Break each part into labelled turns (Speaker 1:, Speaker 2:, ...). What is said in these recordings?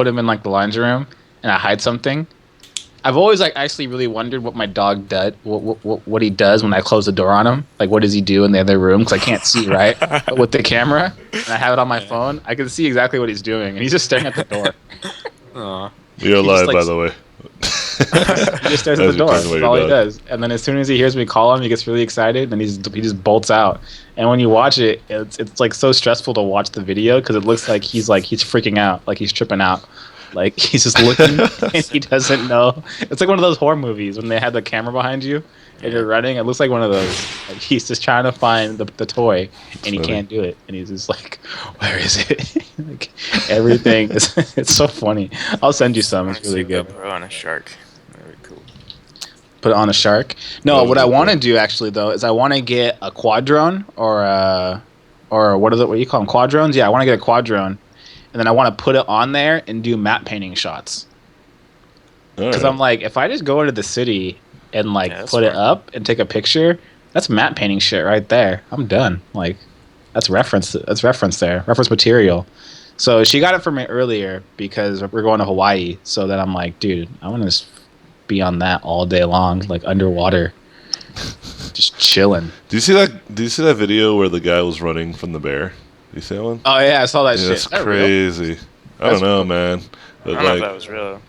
Speaker 1: put him in like the laundry room and I hide something, I've always like actually really wondered what my dog does, what he does when I close the door on him. Like, what does he do in the other room? Because I can't see right. But with the camera, and I have it on my phone, I can see exactly what he's doing, and he's just staring at the door.
Speaker 2: Aw.
Speaker 3: You're
Speaker 1: He just,
Speaker 3: alive,
Speaker 1: like,
Speaker 3: by the way.
Speaker 1: He just stares at the
Speaker 3: As you're
Speaker 1: door.
Speaker 3: talking
Speaker 1: That's
Speaker 3: about
Speaker 1: all
Speaker 3: your
Speaker 1: he
Speaker 3: dog.
Speaker 1: does. And then as soon as he hears me call him, he gets really excited, and he just bolts out. And when you watch it, it's like so stressful to watch the video because it looks like he's freaking out, like he's tripping out. Like he's just looking and he doesn't know. It's like one of those horror movies when they have the camera behind you and you're running. It looks like one of those. Like he's just trying to find the toy and he
Speaker 3: Funny.
Speaker 1: can't do it. And he's just like, "Where is it?" Like everything is. It's so funny. I'll send you some. It's really good.
Speaker 2: GoPro on a shark. Very cool.
Speaker 1: Put it on a shark. No,
Speaker 3: That was
Speaker 1: what I
Speaker 3: good
Speaker 1: want to
Speaker 3: point.
Speaker 1: do actually though is I want to get a quad drone or what is it? What do you call them? Quad drones? Yeah, I want to get a quad drone. And then I want to put it on there and do matte painting shots. Because I'm like, if I just go into the city and like put it up and take a picture, that's matte painting shit right there. I'm done. Like, that's reference. That's reference there. Reference material. So she got it for me earlier because we're going to Hawaii. So then I'm like, dude, I want to just be on that all day long, like underwater, just chilling.
Speaker 3: Do you see that video where the guy was running from the bear? You see that one?
Speaker 1: Oh yeah, I saw that
Speaker 3: Yeah,
Speaker 1: shit.
Speaker 3: that's
Speaker 1: Is that real?
Speaker 3: crazy. I
Speaker 1: That's
Speaker 3: don't know,
Speaker 1: cool.
Speaker 3: man.
Speaker 2: I
Speaker 3: But
Speaker 2: don't know if
Speaker 3: like,
Speaker 2: that was real.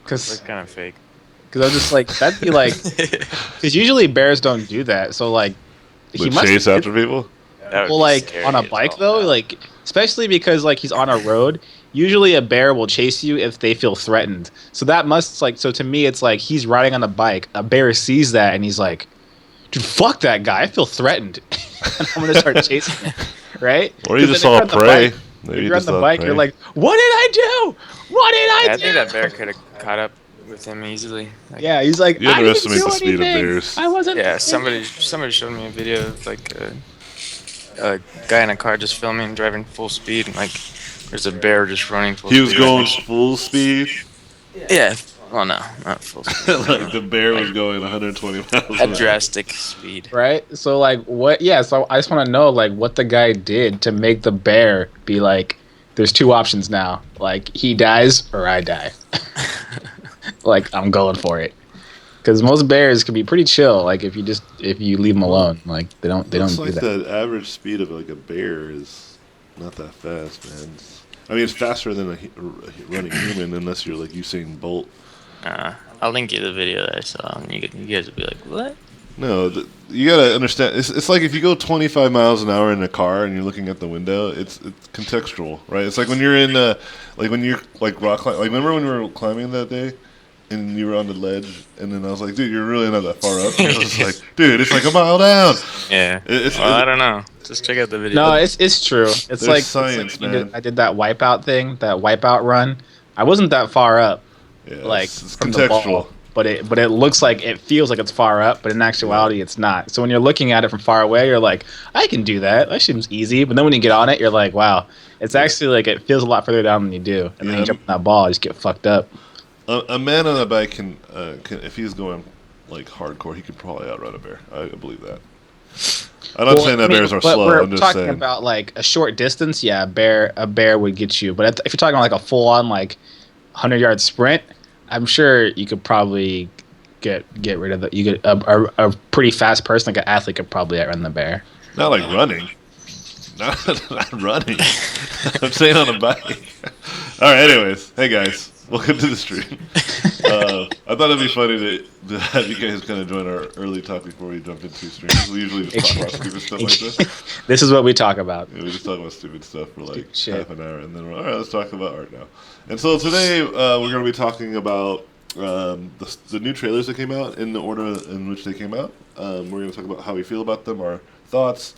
Speaker 1: Because
Speaker 2: It's kind of fake.
Speaker 1: I'm just like that'd be like because usually bears don't do that. So like
Speaker 3: would chase after people.
Speaker 2: That would
Speaker 1: well,
Speaker 2: be
Speaker 1: like
Speaker 2: scary
Speaker 1: on a
Speaker 2: as
Speaker 1: bike
Speaker 2: all
Speaker 1: though,
Speaker 2: hell.
Speaker 1: like especially because like he's on a road. Usually a bear will chase you if they feel threatened. So that must like so to me it's like he's riding on a bike. A bear sees that and he's like, dude, fuck that guy. I feel threatened, and I'm gonna start chasing him. Right?
Speaker 3: Or you
Speaker 1: 'Cause
Speaker 3: just
Speaker 1: then
Speaker 3: saw
Speaker 1: if you're on the
Speaker 3: prey.
Speaker 1: bike-
Speaker 3: Maybe
Speaker 1: If
Speaker 3: you
Speaker 1: you're on
Speaker 3: just
Speaker 1: the
Speaker 3: saw
Speaker 1: bike,
Speaker 3: prey.
Speaker 1: you're like, what did I do? What did I
Speaker 2: Yeah, I
Speaker 1: do?
Speaker 2: think that bear could have caught up with him easily. Like,
Speaker 1: Yeah, he's like,
Speaker 3: You
Speaker 1: I didn't
Speaker 3: underestimate
Speaker 1: do
Speaker 3: the speed of
Speaker 1: anything.
Speaker 3: bears.
Speaker 1: I wasn't.
Speaker 2: Yeah, somebody showed me a video of like a guy in a car just filming driving full speed and like there's a bear just running full
Speaker 3: He
Speaker 2: speed.
Speaker 3: was going full speed.
Speaker 2: Yeah. Well, no, not full speed.
Speaker 3: Like the bear was going 120 miles an
Speaker 2: A
Speaker 3: hour.
Speaker 2: drastic speed.
Speaker 1: Right? So like what yeah, so I just want to know like what the guy did to make the bear be like there's two options now. Like he dies or I die. Like I'm going for it. Cuz most bears can be pretty chill like if you leave them alone. Like they don't
Speaker 3: Looks
Speaker 1: do
Speaker 3: like
Speaker 1: that.
Speaker 3: the average speed of like a bear is not that fast, man. I mean, it's faster than a running human, unless you're like Usain Bolt.
Speaker 2: I'll link you the video that I saw, and you guys will be like, "What?"
Speaker 3: No, you gotta understand. It's like if you go 25 miles an hour in a car and you're looking at the window. It's contextual, right? It's like when you're in like when you're like rock climbing. Like remember when we were climbing that day, and you were on the ledge, and then I was like, dude, you're really not that far up. And I was like, dude, it's like a mile down.
Speaker 2: Yeah.
Speaker 3: It's
Speaker 2: I don't know. Just check out the video.
Speaker 1: No, it's true. It's like
Speaker 3: science,
Speaker 1: when you
Speaker 3: man.
Speaker 1: I did that wipeout thing, that wipeout run. I wasn't that far up.
Speaker 3: Yeah,
Speaker 1: Like
Speaker 3: it's
Speaker 1: from the
Speaker 3: contextual.
Speaker 1: ball, but it looks like it feels like it's far up, but in actuality it's not. So when you're looking at it from far away, you're like, I can do that. That seems easy. But then when you get on it, you're like, wow, it's actually like it feels a lot further down than you do. And then you jump on that ball, you just get fucked up.
Speaker 3: A man on a bike can if he's going like hardcore, he could probably outrun a bear. I believe that. I'm not saying that bears are
Speaker 1: but
Speaker 3: slow.
Speaker 1: we're
Speaker 3: I'm just
Speaker 1: talking
Speaker 3: saying.
Speaker 1: about like a short distance. Yeah, a bear would get you. But if you're talking like a full on like 100-yard sprint, I'm sure you could probably get rid of the. You could a pretty fast person, like an athlete, could probably outrun the bear.
Speaker 3: Not like running. Not running. I'm saying on a bike. All right. Anyways, hey guys, welcome to the stream. I thought it'd be funny to have you guys kind of join our early talk before we jump into streams. We usually just talk about stupid stuff like this.
Speaker 1: This is what we talk about.
Speaker 3: Yeah, we just talk about stupid stuff for like
Speaker 1: Shit.
Speaker 3: half an hour, and then we're all right. Let's talk about art now. And so today we're going to be talking about the new trailers that came out in the order in which they came out. We're going to talk about how we feel about them, our thoughts,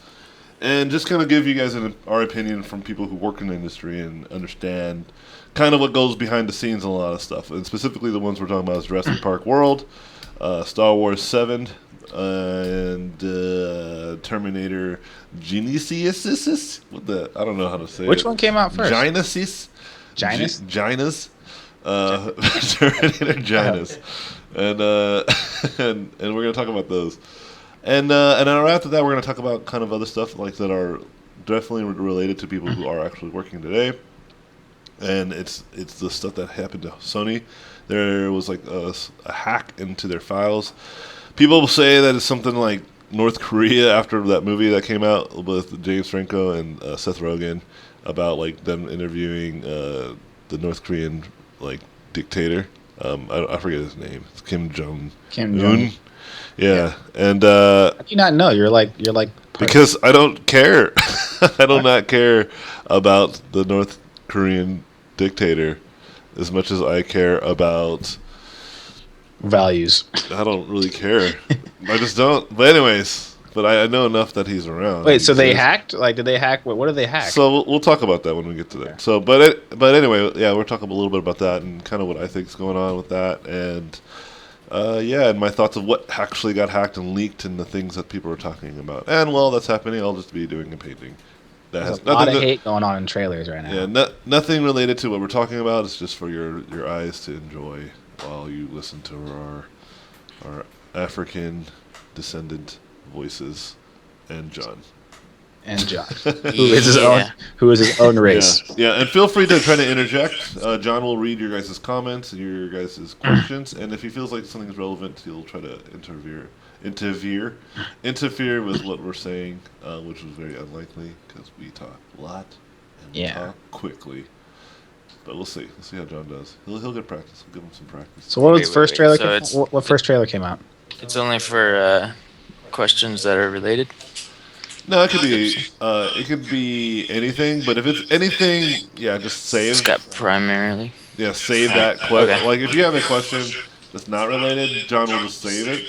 Speaker 3: and just kind of give you guys our opinion from people who work in the industry and understand kind of what goes behind the scenes and a lot of stuff. And specifically the ones we're talking about is Jurassic Park World, Star Wars 7, and Terminator Genesis. I don't know how to say it.
Speaker 1: Which one came out first?
Speaker 3: Genesis.
Speaker 1: Ginus?
Speaker 3: Ginas. Terminator Ginas. And we're gonna talk about those. And then after that, we're gonna talk about kind of other stuff like that are definitely related to people who are actually working today. and it's the stuff that happened to Sony. There was like a hack into their files. People will say that it's something like North Korea after that movie that came out with James Franco and Seth Rogen about like them interviewing the North Korean like dictator. I forget his name. It's Kim Jong Un. Yeah, and
Speaker 1: how do you not know? You're like
Speaker 3: because I don't care. I do not care about the North Korean dictator as much as I care about
Speaker 1: values.
Speaker 3: I don't really care. I just don't. But anyways, I know enough that he's around.
Speaker 1: Wait, so they hacked? Like, did they hack? What did they hack?
Speaker 3: So we'll talk about that when we get to that.
Speaker 1: Okay.
Speaker 3: So, but anyway, yeah, we're talking a little bit about that and kind of what I think is going on with that, and and my thoughts of what actually got hacked and leaked and the things that people are talking about. And while that's happening, I'll just be doing a painting. That
Speaker 1: There's
Speaker 3: has
Speaker 1: a lot of
Speaker 3: nothing.
Speaker 1: hate going on in trailers right now.
Speaker 3: Yeah, nothing related to what we're talking about. It's just for your eyes to enjoy while you listen to our African descendant voices and John.
Speaker 1: And John, who is his own race.
Speaker 3: Yeah, and feel free to try to interject. John will read your guys' comments and your guys' questions, and if he feels like something's relevant, he'll try to interfere with what we're saying, which was very unlikely because we talk a lot and we talk quickly. But we'll see. We'll see how John does. He'll get practice. We'll give him some practice.
Speaker 1: So what was the first trailer? What first trailer came out?
Speaker 2: It's only for questions that are related.
Speaker 3: No, it could be anything. But if it's anything, yeah, just save.
Speaker 2: It's got primarily.
Speaker 3: Yeah, save that question.
Speaker 2: Okay.
Speaker 3: Like if you have a question that's not related, John will just save it,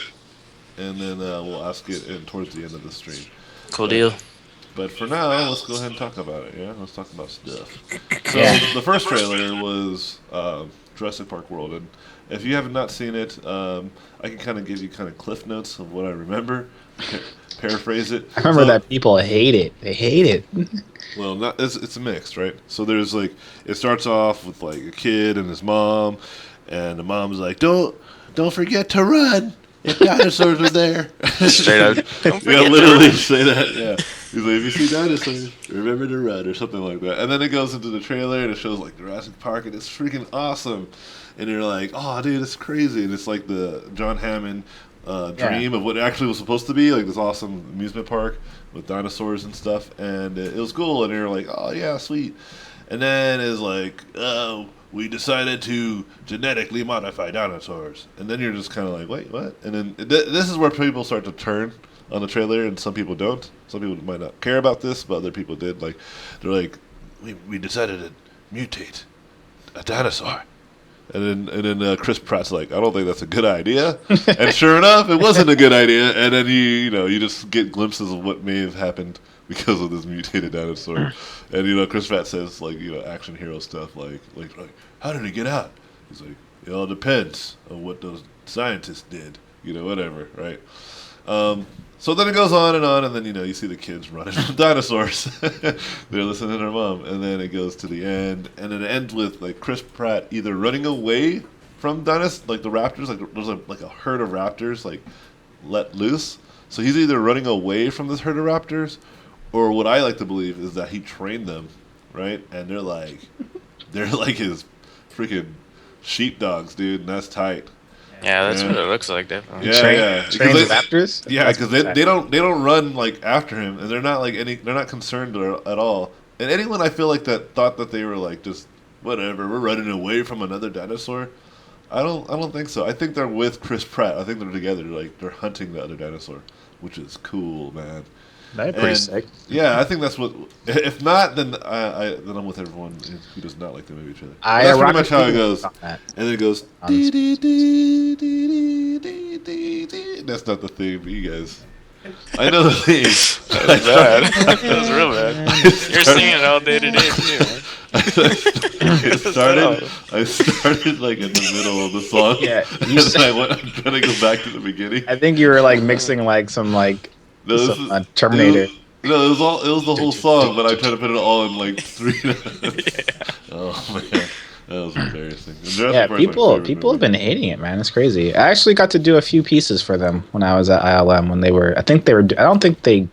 Speaker 3: and then we'll ask it towards the end of the stream.
Speaker 2: Cool deal.
Speaker 3: But for now, let's go ahead and talk about it. Yeah, let's talk about stuff. So
Speaker 1: Yeah.
Speaker 3: the first trailer was Jurassic Park World, and if you have not seen it, I can kind of give you kind of cliff notes of what I remember. Paraphrase it.
Speaker 1: I remember that people hate it. They hate it.
Speaker 3: Well, it's mixed, right? So there's like it starts off with like a kid and his mom, and the mom's like, "Don't forget to run. If dinosaurs are there."
Speaker 2: Straight up.
Speaker 3: Yeah, literally say that. Yeah, he's like, "If you see dinosaurs, remember to run," or something like that. And then it goes into the trailer and it shows like Jurassic Park, and it's freaking awesome. And you're like, "Oh, dude, it's crazy!" And it's like the John Hammond dream of what it actually was supposed to be, like this awesome amusement park with dinosaurs and stuff, and it was cool, and you're like, oh yeah, sweet. And then it's like, oh, we decided to genetically modify dinosaurs, and then you're just kind of like, wait, what? And then this is where people start to turn on the trailer, and some people don't. Some people might not care about this, but other people did. Like, they're like, we decided to mutate a dinosaur. And then Chris Pratt's like, I don't think that's a good idea. And sure enough, it wasn't a good idea. And then you just get glimpses of what may have happened because of this mutated dinosaur. And Chris Pratt says like action hero stuff like how did it get out? He's like, it all depends on what those scientists did. Whatever, right? So then it goes on, and then you see the kids running from dinosaurs. They're listening to their mom, and then it goes to the end, and then it ends with like Chris Pratt either running away from dinosaurs, like the raptors, like there's like a herd of raptors like let loose. So he's either running away from this herd of raptors, or what I like to believe is that he trained them, right? And they're like his freaking sheepdogs, dude, and that's tight.
Speaker 2: Yeah, that's what it looks like, definitely.
Speaker 3: Yeah,
Speaker 1: Trains raptors?
Speaker 3: Yeah, because they don't run like after him, and they're not concerned at all. And anyone I feel like that thought that they were like just whatever, we're running away from another dinosaur. I don't think so. I think they're with Chris Pratt. I think they're together, like they're hunting the other dinosaur, which is cool, man.
Speaker 1: That's pretty sick.
Speaker 3: Yeah, I think that's what. If not, then I'm with everyone who does not like the movie trailer.
Speaker 1: That's
Speaker 3: pretty much how it goes.
Speaker 1: And
Speaker 3: then it goes. Dee, dee, dee, dee, dee, dee, dee. That's not the theme for you guys. I know the theme.
Speaker 2: That's bad. That's real bad. You're singing it all day today too, man.
Speaker 3: I started like in the middle of the song.
Speaker 1: Yeah,
Speaker 3: I'm trying to go back to the beginning.
Speaker 1: I think you were like mixing like some like. Terminator.
Speaker 3: It was the whole song, but I tried to put it all in like 3 minutes. Oh man! That was embarrassing. And Jurassic
Speaker 1: Yeah,
Speaker 3: Park is my favorite
Speaker 1: people have
Speaker 3: movie.
Speaker 1: been hating it, man. It's crazy. I actually got to do a few pieces for them when I was at ILM when they were. I think they were. I don't think they.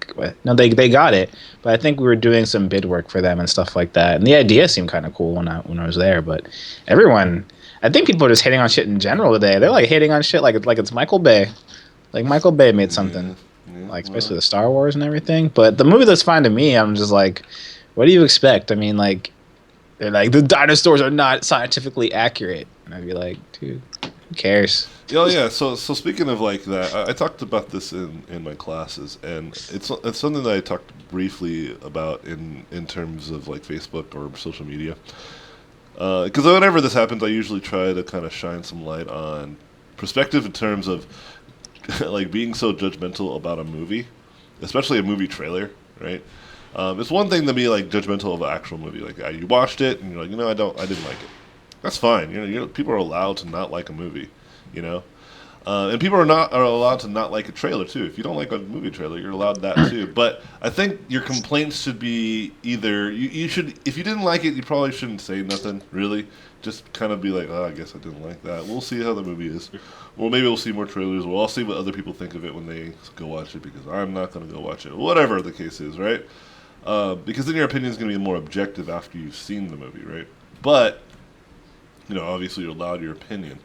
Speaker 1: No, they got it, but I think we were doing some bid work for them and stuff like that. And the idea seemed kind of cool when I was there. But everyone, I think people are just hating on shit in general today. They're like hating on shit like it's Michael Bay. Like Michael Bay made something, like especially the Star Wars and everything. But the movie that's fine to me, I'm just like, what do you expect? I mean, like. They're like, the dinosaurs are not scientifically accurate. And I'd be like, dude, who cares?
Speaker 3: Oh yeah. So speaking of like that, I talked about this in my classes, and it's something that I talked briefly about in terms of like Facebook or social media. Because whenever this happens, I usually try to kind of shine some light on perspective in terms of like being so judgmental about a movie, especially a movie trailer, right? It's one thing to be like judgmental of an actual movie, like you watched it and you're like, I didn't like it. That's fine. People are allowed to not like a movie, you know, and people are allowed to not like a trailer too. If you don't like a movie trailer, you're allowed that too. But I think your complaints should be either you should, if you didn't like it, you probably shouldn't say nothing really. Just kind of be like, oh, I guess I didn't like that. We'll see how the movie is. Or maybe we'll see more trailers. We'll all see what other people think of it when they go watch it, because I'm not going to go watch it. Whatever the case is, right? Because then your opinion is going to be more objective after you've seen the movie, right? But, obviously you're allowed your opinion.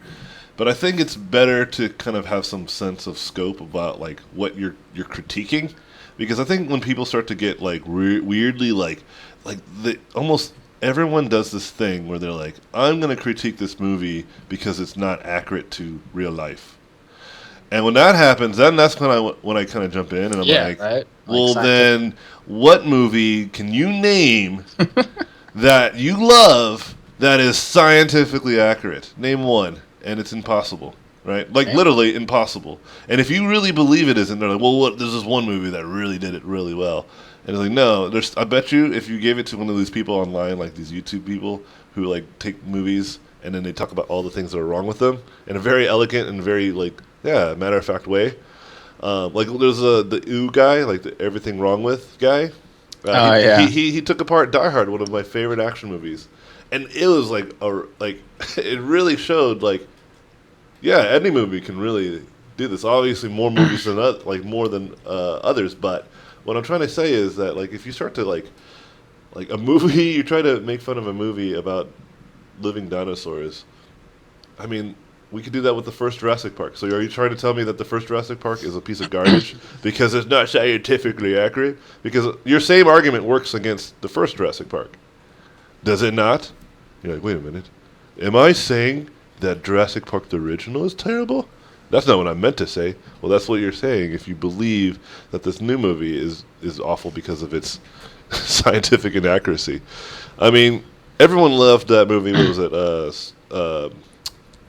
Speaker 3: But I think it's better to kind of have some sense of scope about, like, what you're critiquing. Because I think when people start to get, like, weirdly, almost everyone does this thing where they're like, I'm going to critique this movie because it's not accurate to real life. And when that happens, then that's when I kind of jump in and I'm like,
Speaker 1: right?
Speaker 3: well, then what movie can you name that you love that is scientifically accurate? Name one, and it's impossible, right? Like, literally impossible. And if you really believe it isn't, they're like, well, there's this one movie that really did it really well. And it's like, no, I bet you if you gave it to one of these people online, like these YouTube people who, like, take movies and then they talk about all the things that are wrong with them in a very elegant and very, like, matter-of-fact way. Like there's the ooh guy, like the everything wrong with guy. He took apart Die Hard, one of my favorite action movies, and it was like it really showed like, any movie can really do this. Obviously, more movies than more than others. But what I'm trying to say is that like if you start to like a movie, you try to make fun of a movie about living dinosaurs. I mean, we could do that with the first Jurassic Park. So are you trying to tell me that the first Jurassic Park is a piece of garbage because it's not scientifically accurate? Because your same argument works against the first Jurassic Park. Does it not? You're like, wait a minute. Am I saying that Jurassic Park the original is terrible? That's not what I meant to say. Well, that's what you're saying if you believe that this new movie is awful because of its scientific inaccuracy. I mean, everyone loved that movie. What was it?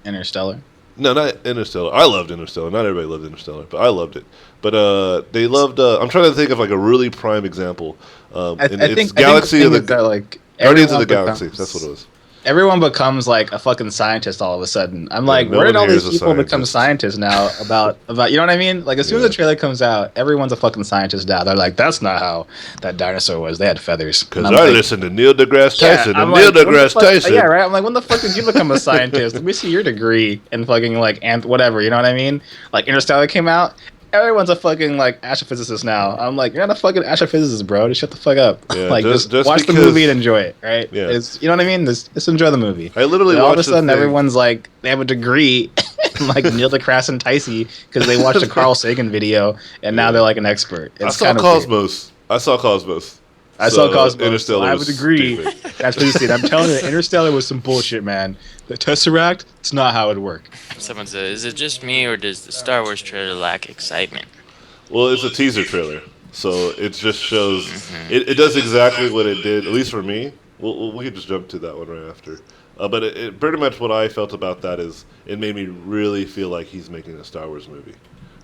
Speaker 1: Interstellar.
Speaker 3: No, not Interstellar. I loved Interstellar. Not everybody loved Interstellar, but I loved it. But they loved. I'm trying to think of like a really prime example. It's Galaxy of the Guardians of the Galaxy. That's what it was.
Speaker 1: Everyone becomes like a fucking scientist all of a sudden. I'm like, where did all these people become scientists now about you know what I mean? Like as soon as the trailer comes out, everyone's a fucking scientist now. They're like, that's not how that dinosaur was. They had feathers.
Speaker 3: Because I listened to Neil deGrasse Tyson Neil deGrasse Tyson.
Speaker 1: Yeah, right. I'm like, when the fuck did you become a scientist? Let me see your degree in fucking like whatever. You know what I mean? Like Interstellar came out. Everyone's a fucking like astrophysicist now. I'm like, you're not a fucking astrophysicist, bro. Just shut the fuck up.
Speaker 3: Yeah,
Speaker 1: like, just watch the movie and enjoy it, right?
Speaker 3: Yeah.
Speaker 1: You know what I mean? Just enjoy the movie.
Speaker 3: I literally
Speaker 1: all of a sudden, everyone's like, they have a degree, in, like Neil deGrasse Tyson, because they watched a Carl Sagan video, and now they're like an expert.
Speaker 3: I saw Cosmos. I saw Cosmos.
Speaker 1: Interstellar. I have a degree. That's what you said. I'm telling you, Interstellar was some bullshit, man. The Tesseract, it's not how it worked.
Speaker 2: Someone said, is it just me or does the Star Wars trailer lack excitement?
Speaker 3: Well, it's a teaser trailer, so it just shows. It does exactly what it did, at least for me. We could just jump to that one right after. But it pretty much what I felt about that is it made me really feel like he's making a Star Wars movie.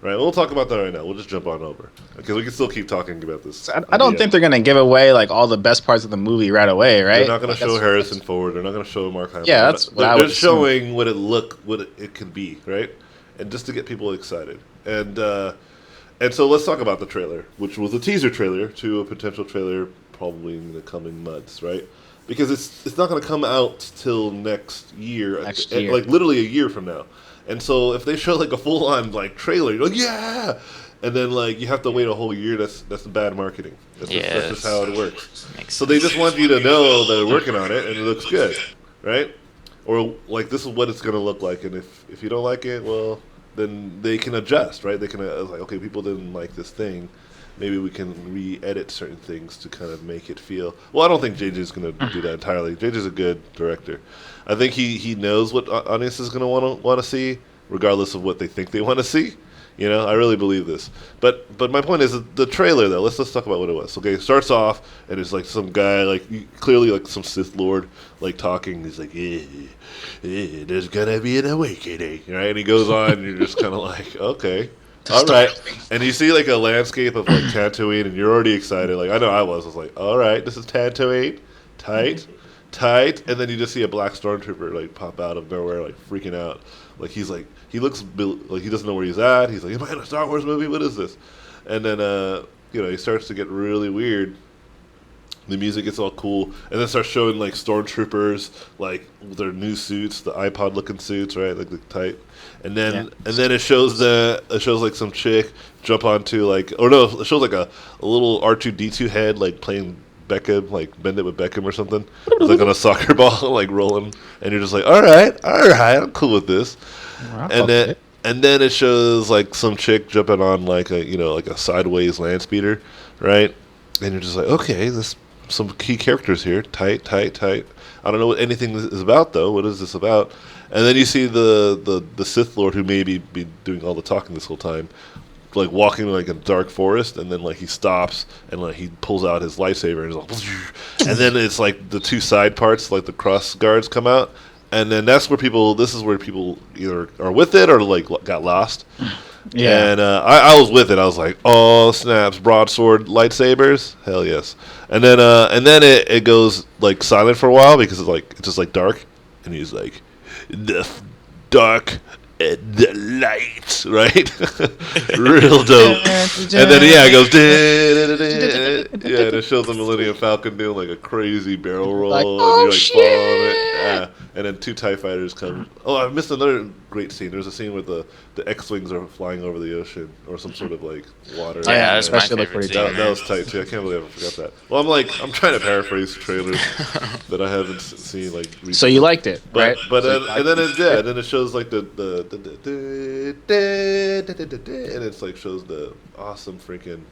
Speaker 3: Right, we'll talk about that right now. We'll just jump on over because we can still keep talking about this.
Speaker 1: I don't think they're going to give away like all the best parts of the movie right away, right?
Speaker 3: They're not going to show Harrison Ford. They're not going to show Mark Hamill.
Speaker 1: Yeah, that's what I would
Speaker 3: They're showing what it could be, right? And just to get people excited. And so let's talk about the trailer, which was a teaser trailer to a potential trailer probably in the coming months, right? because it's not going to come out till next year,
Speaker 1: Next year.
Speaker 3: like literally a year from now. And so if they show like a full on like trailer, you're like, yeah, and then like you have to wait a whole year. That's bad marketing. That's just how it works. So they just want you to know that they're working on it and it looks good, right? Or like this is what it's going to look like, and if you don't like it, well, then they can adjust, right? They can like, okay, people didn't like this thing. Maybe we can re-edit certain things to kind of make it feel. Well, I don't think JJ's going to do that entirely. JJ's a good director. I think he knows what audience is going to want to see, regardless of what they think they want to see. You know, I really believe this. But my point is the trailer though. Let's talk about what it was. Okay, it starts off and it's like some guy like clearly like some Sith Lord like talking. He's like, there's gonna be an awakening, right? And he goes on, and you're just kind of like, okay. All right, and you see like a landscape of like Tatooine, and you're already excited. Like I know I was like, all right, this is Tatooine, tight, and then you just see a black stormtrooper like pop out of nowhere, like freaking out. Like he looks like he doesn't know where he's at. He's like, am I in a Star Wars movie? What is this? And then he starts to get really weird. The music gets all cool, and then starts showing like stormtroopers, like with their new suits, the iPod looking suits, right, like the tight. And then it shows like some chick jump onto like, or no, it shows like a little R2D2 head like playing Beckham, like bend it with Beckham or something. It's like on a soccer ball, like rolling, and you're just like, all right, I'm cool with this.
Speaker 1: Wow,
Speaker 3: and then it shows like some chick jumping on like a sideways land speeder, right? And you're just like, okay, this some key characters here, tight. I don't know what anything is about though. What is this about? And then you see the Sith Lord who maybe be doing all the talking this whole time, like walking like a dark forest, and then like he stops and like he pulls out his lightsaber and he's like, and then it's like the two side parts, like the cross guards come out, and then this is where people either are with it or like got lost. Yeah. And I was with it. I was like, oh snaps, broadsword lightsabers, hell yes. And then it goes like silent for a while because it's just like dark, and he's like, the dark and the light, right? Real dope. And then it goes, and it shows the Millennium Falcon doing like a crazy barrel roll,
Speaker 1: like,
Speaker 3: and
Speaker 1: oh,
Speaker 3: you're like
Speaker 1: shit.
Speaker 3: following it. And then two TIE fighters come. Oh, I missed another great scene. There's a scene where the X-wings are flying over the ocean or some sort of like water.
Speaker 2: Oh, yeah, that's my
Speaker 1: Especially
Speaker 2: favorite
Speaker 1: like
Speaker 2: scene.
Speaker 3: That was tight too. I can't believe I forgot that. Well, I'm trying to paraphrase trailers that I haven't seen like recently.
Speaker 1: So you liked it, right?
Speaker 3: But
Speaker 1: So
Speaker 3: and then it shows like the and it's like shows the awesome freaking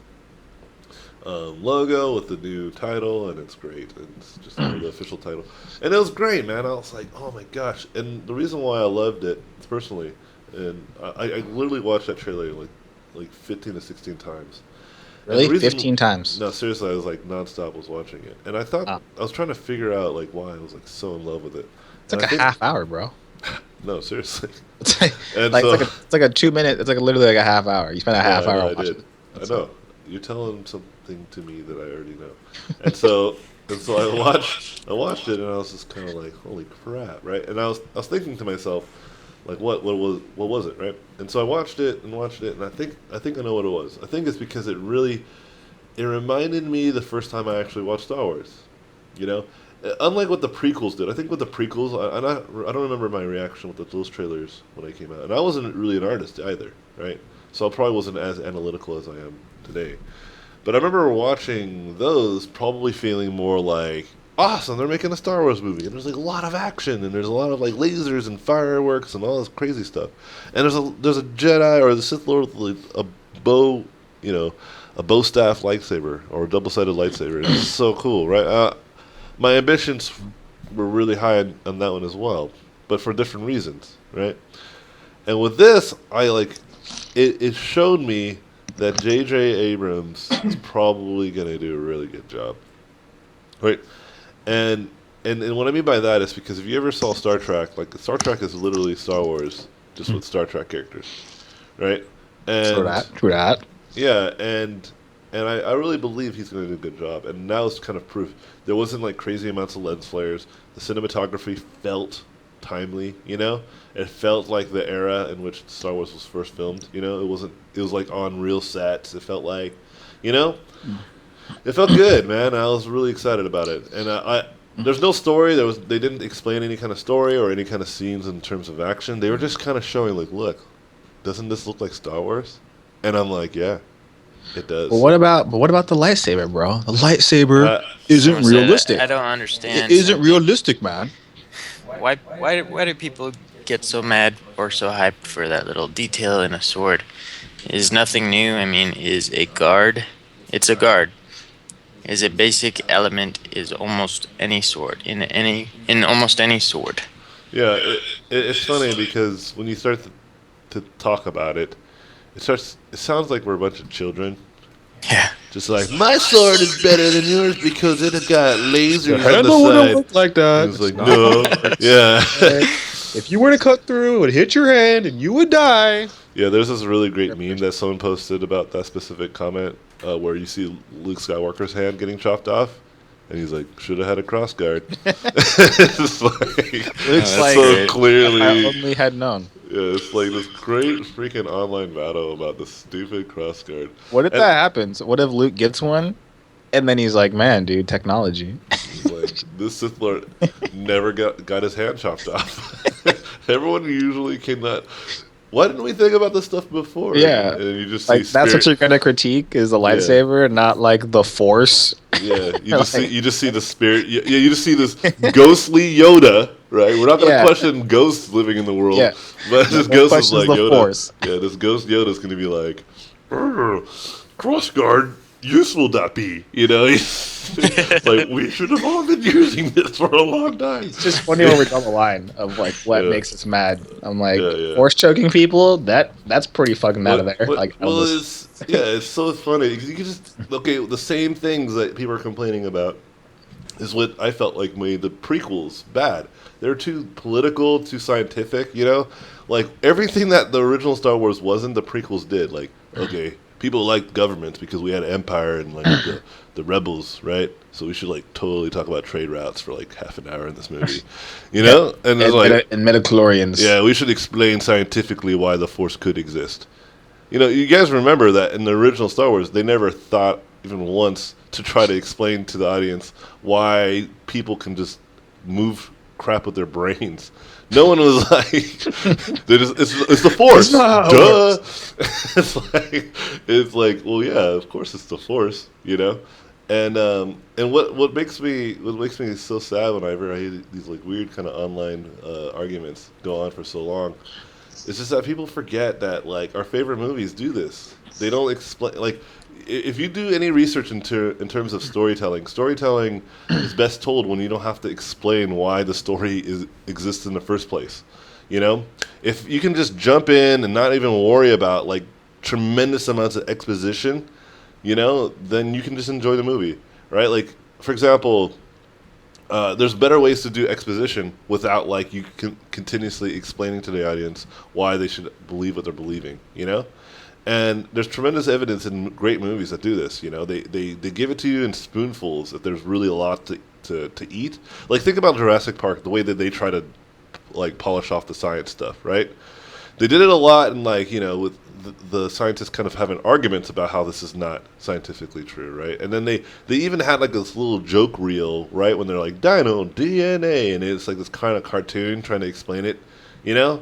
Speaker 3: logo with the new title, and it's great. And it's just the official title, and it was great, man. I was like, oh my gosh! And the reason why I loved it personally, and I literally watched that trailer like 15 to 16 times.
Speaker 1: Really? 15 times?
Speaker 3: No, seriously, I was like nonstop was watching it, and I thought I was trying to figure out like why I was like so in love with it.
Speaker 1: It's like a half hour, bro.
Speaker 3: No, seriously.
Speaker 1: It's like a 2 minute. It's like literally like a half hour. You spent a half hour watching it.
Speaker 3: I know. You're telling something to me that I already know. And so I watched it, and I was just kind of like, holy crap, right? And I was thinking to myself, like, what was it, right? And so I watched it, and I think I know what it was. I think it's because it reminded me the first time I actually watched Star Wars. You know, unlike what the prequels did. I think with the prequels, I don't remember my reaction with those trailers when they came out, and I wasn't really an artist either, right? So I probably wasn't as analytical as I am today. But I remember watching those, probably feeling more like, awesome, they're making a Star Wars movie, and there's like a lot of action, and there's a lot of like lasers and fireworks and all this crazy stuff. And there's a Jedi or the Sith Lord with a bow, a bow staff lightsaber or a double-sided lightsaber. It's so cool, right? My ambitions were really high on that one as well, but for different reasons, right? And with this, it showed me that J.J. Abrams is probably going to do a really good job, right? And what I mean by that is because if you ever saw Star Trek, like Star Trek is literally Star Wars just with Star Trek characters, right? And
Speaker 1: True that.
Speaker 3: Yeah, and I really believe he's going to do a good job. And now it's kind of proof. There wasn't like crazy amounts of lens flares. The cinematography felt timely, It felt like the era in which Star Wars was first filmed, It was like on real sets. It felt like, it felt good, man. I was really excited about it. And There's no story. They didn't explain any kind of story or any kind of scenes in terms of action. They were just kind of showing like, look, doesn't this look like Star Wars? And I'm like, yeah, it does.
Speaker 1: But what about the lightsaber, bro? The lightsaber
Speaker 3: Uh,
Speaker 1: isn't
Speaker 2: Someone said,
Speaker 1: realistic.
Speaker 2: I don't
Speaker 1: It
Speaker 2: understand.
Speaker 1: isn't
Speaker 2: something.
Speaker 1: realistic, man.
Speaker 2: Why do people get so mad or so hyped for that little detail in a sword? Is nothing new. I mean, is a guard. It's a guard. Is a basic element is almost any sword in almost any sword.
Speaker 3: yeah, it's funny because when you start to talk about it, it sounds like we're a bunch of children.
Speaker 2: Yeah.
Speaker 3: Just like, my sword is better than yours because it has got lasers on the
Speaker 1: handle wouldn't
Speaker 3: side.
Speaker 1: look like that.
Speaker 3: And it's like, no. Yeah.
Speaker 1: If you were to cut through, it would hit your hand and you would die.
Speaker 3: Yeah, there's this really great meme that someone posted about that specific comment where you see Luke Skywalker's hand getting chopped off. And he's like, should have had a cross guard. It's like,
Speaker 1: Looks like
Speaker 3: so
Speaker 1: it.
Speaker 3: clearly.
Speaker 1: I only had known.
Speaker 3: Yeah, it's like this great freaking online battle about the stupid cross guard.
Speaker 1: What if
Speaker 3: And-
Speaker 1: that happens? What if Luke gets one, and then he's like, "Man, dude, technology."
Speaker 3: It's like, this Sith Lord never got his hand chopped off. Everyone usually cannot. Why didn't we think about this stuff before?
Speaker 1: Yeah.
Speaker 3: And you just
Speaker 1: Like
Speaker 3: see
Speaker 1: that's what
Speaker 3: spirit.
Speaker 1: you're gonna critique is the lightsaber, not like the Force.
Speaker 3: Yeah, you just
Speaker 1: Like-
Speaker 3: see the spirit. Yeah, you just see this ghostly Yoda, right? We're not gonna
Speaker 1: Yeah.
Speaker 3: question ghosts living in the world,
Speaker 1: Yeah.
Speaker 3: but this
Speaker 1: No
Speaker 3: ghost is
Speaker 1: questions
Speaker 3: like
Speaker 1: the
Speaker 3: Yoda.
Speaker 1: Force.
Speaker 3: Yeah, this ghost Yoda's gonna be like, cross guard, useful that be. You know, it's like we should have all been using this for a long time.
Speaker 1: It's just funny when we draw the line of like what
Speaker 3: Yeah.
Speaker 1: makes us mad. I'm like,
Speaker 3: Yeah.
Speaker 1: Force choking people. That's pretty fucking out of there. Like, out of
Speaker 3: well,
Speaker 1: this-
Speaker 3: it's so funny because you can just the same things that people are complaining about is what I felt like made the prequels bad. They're too political, too scientific. You know, like everything that the original Star Wars wasn't, the prequels did. Like, okay, people liked governments because we had Empire and like the rebels, right? So we should like totally talk about trade routes for like half an hour in this movie, you know? And it's like,
Speaker 1: and midichlorians.
Speaker 3: yeah, we should explain scientifically why the Force could exist. You know, you guys remember that in the original Star Wars, they never thought even once to try to explain to the audience why people can just move crap with their brains. No one was like, it's the Force.
Speaker 1: It's not how it
Speaker 3: Duh. it's like, well, yeah, of course it's the Force, you know. And what makes me so sad whenever I hear these like weird kind of online arguments go on for so long, it's just that people forget that like our favorite movies do this. They don't explain like if you do any research in terms of storytelling is best told when you don't have to explain why the story exists in the first place. You know, if you can just jump in and not even worry about like tremendous amounts of exposition, you know, then you can just enjoy the movie, right? Like, for example, there's better ways to do exposition without like you continuously explaining to the audience why they should believe what they're believing, you know? And there's tremendous evidence in great movies that do this, you know? They give it to you in spoonfuls if there's really a lot to eat. Like, think about Jurassic Park, the way that they try to, like, polish off the science stuff, right? They did it a lot in, like, you know, with the scientists kind of having arguments about how this is not scientifically true, right? And then they even had, like, this little joke reel, right, when they're like, dino, DNA, and it's, like, this kind of cartoon trying to explain it, you know?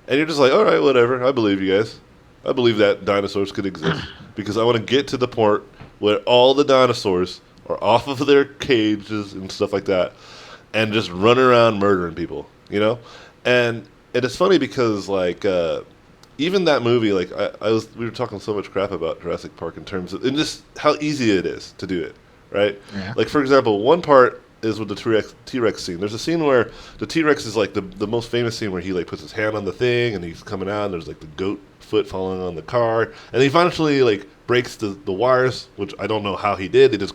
Speaker 3: And you're just like, all right, whatever, I believe you guys. I believe that dinosaurs could exist because I want to get to the point where all the dinosaurs are off of their cages and stuff like that and just run around murdering people, you know? And it's funny because, like, even that movie, like, we were talking so much crap about Jurassic Park in terms of, and just how easy it is to do it, right?
Speaker 1: Yeah.
Speaker 3: Like, for example, one part is with the T-Rex scene. There's a scene where the T-Rex is, like, the most famous scene where he, like, puts his hand on the thing and he's coming out and there's, like, the goat foot falling on the car. And he eventually, like, breaks the wires, which I don't know how he did. They just,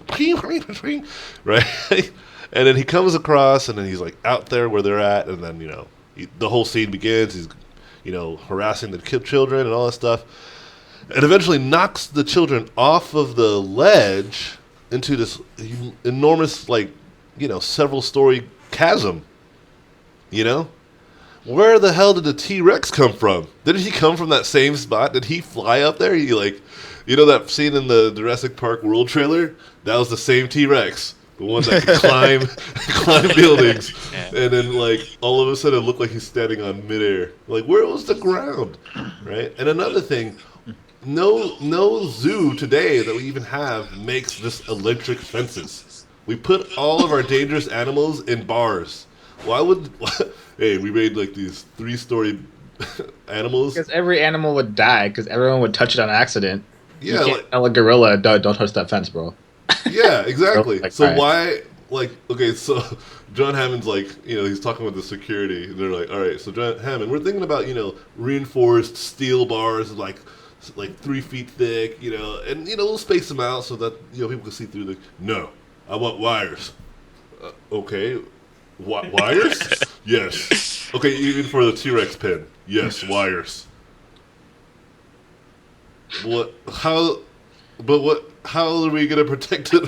Speaker 3: right? And then he comes across and then he's, like, out there where they're at. And then, you know, the whole scene begins. He's, you know, harassing the children and all that stuff. And eventually knocks the children off of the ledge into this enormous, like, you know, several story chasm. You know? Where the hell did the T-Rex come from? Didn't he come from that same spot? Did he fly up there? He, like, you know that scene in the Jurassic Park World trailer? That was the same T-Rex. the one that can climb buildings,
Speaker 2: Yeah.
Speaker 3: and then like all of a sudden it looked like he's standing on midair. Like where was the ground, right? And another thing, no zoo today that we even have makes just electric fences. We put all of our dangerous animals in bars. Why would? Hey, we made like these 3-story animals.
Speaker 1: Because every animal would die because everyone would touch it on accident. You
Speaker 3: Yeah,
Speaker 1: can't
Speaker 3: like
Speaker 1: tell a gorilla, don't touch that fence, bro.
Speaker 3: yeah, exactly.
Speaker 1: Like,
Speaker 3: So
Speaker 1: all right.
Speaker 3: why, like, okay, so John Hammond's like, he's talking with the security, and they're like, all right, so John Hammond, we're thinking about, reinforced steel bars, like 3 feet thick, and we'll space them out so that people can see through the. No, I want wires. Okay, what wires? Yes. Okay, even for the T-Rex pen, yes, wires. What? How? But what? How are we gonna protect it?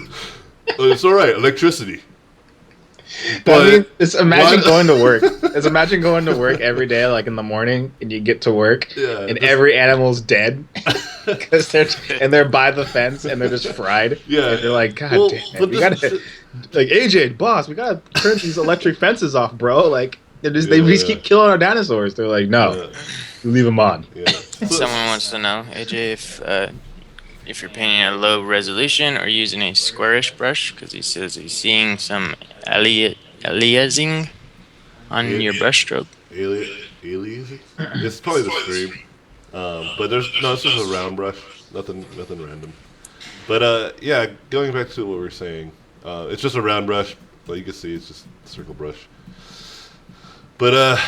Speaker 3: Oh, it's all right, electricity.
Speaker 1: I mean, it's
Speaker 3: why-
Speaker 1: going to work. It's imagine going to work every day, like in the morning, and you get to work,
Speaker 3: Yeah,
Speaker 1: and
Speaker 3: this-
Speaker 1: every animal's dead because they're by the fence and they're just fried.
Speaker 3: Yeah.
Speaker 1: and they're like, God
Speaker 3: Well,
Speaker 1: damn
Speaker 3: but
Speaker 1: it, we
Speaker 3: this-
Speaker 1: gotta like AJ, boss, we gotta turn these electric fences off, bro. Like they just
Speaker 3: Yeah.
Speaker 1: keep killing our dinosaurs. They're like, no,
Speaker 3: Yeah.
Speaker 1: leave them on.
Speaker 3: Yeah.
Speaker 2: Someone wants to know, AJ, if you're painting a low resolution or using a squarish brush, because he says he's seeing some aliasing on
Speaker 3: Yeah.
Speaker 2: your brush stroke.
Speaker 3: Aliasing? It's probably the stream. But it's just a round brush. Nothing random. But yeah, going back to what we were saying, it's just a round brush. Like you can see, it's just a circle brush. But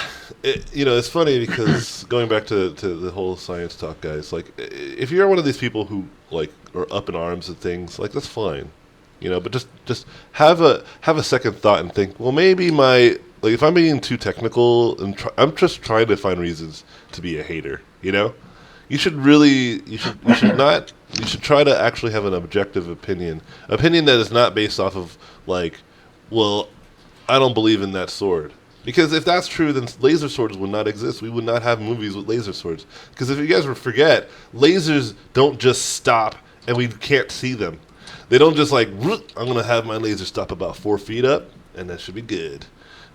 Speaker 3: it's funny because going back to the whole science talk, guys. Like, if you're one of these people who like are up in arms and things, like that's fine, But just have a second thought and think. Well, maybe if I'm being too technical and I'm just trying to find reasons to be a hater. You should try to actually have an objective opinion that is not based off of like, well, I don't believe in that sword. Because if that's true, then laser swords would not exist. We would not have movies with laser swords. Because if you guys would forget, lasers don't just stop and we can't see them. They don't just like, I'm going to have my laser stop about 4 feet up and that should be good.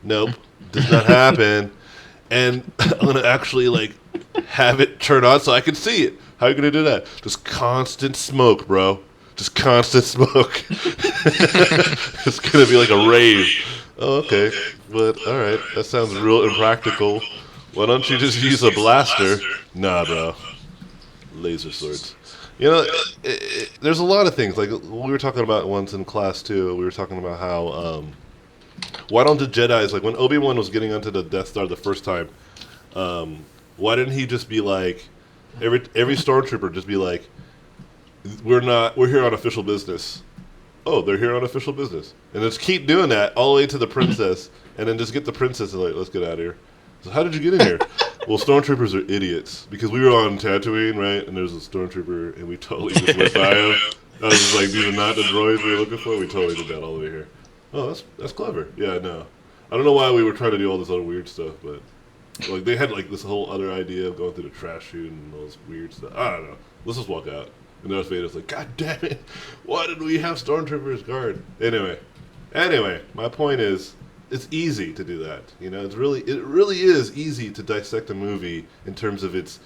Speaker 3: Nope, does not happen. And I'm going to actually like have it turn on so I can see it. How are you going to do that? Just constant smoke, bro. Just constant smoke. It's going to be like a rave. Oh, okay. But, alright, that sounds real impractical. Why don't you just use a blaster? Nah, bro. Laser swords. There's a lot of things. Like, we were talking about once in class, too. We were talking about how, why don't the Jedis, like, when Obi-Wan was getting onto the Death Star the first time, why didn't he just be like, every stormtrooper just be like, we're here on official business. Oh, they're here on official business. And just keep doing that all the way to the princess, and then just get the princess and like, let's get out of here. So how did you get in here? Well, stormtroopers are idiots. Because we were on Tatooine, right? And there's a stormtrooper, and we totally just went by him. I was just like, these are not the droids we were looking for. We totally did that all the way here. Oh, that's clever. Yeah, no. I don't know why we were trying to do all this other weird stuff, but like they had like this whole other idea of going through the trash chute and all this weird stuff. I don't know. Let's just walk out. And Darth Vader's like, God damn it! Why did we have stormtroopers guard? Anyway, my point is, it's easy to do that. It really is easy to dissect a movie in terms of its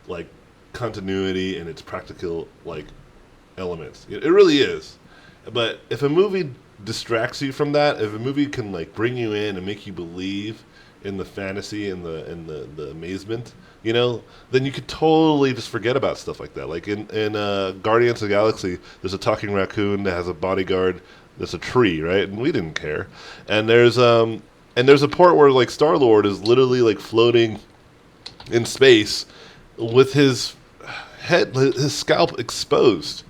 Speaker 3: like continuity and its practical like elements. It really is. But if a movie distracts you from that, if a movie can like bring you in and make you believe in the fantasy and the amazement, then you could totally just forget about stuff like that. Like in Guardians of the Galaxy, there's a talking raccoon that has a bodyguard that's a tree, right? And we didn't care. And there's a part where like Star-Lord is literally like floating in space with his scalp exposed,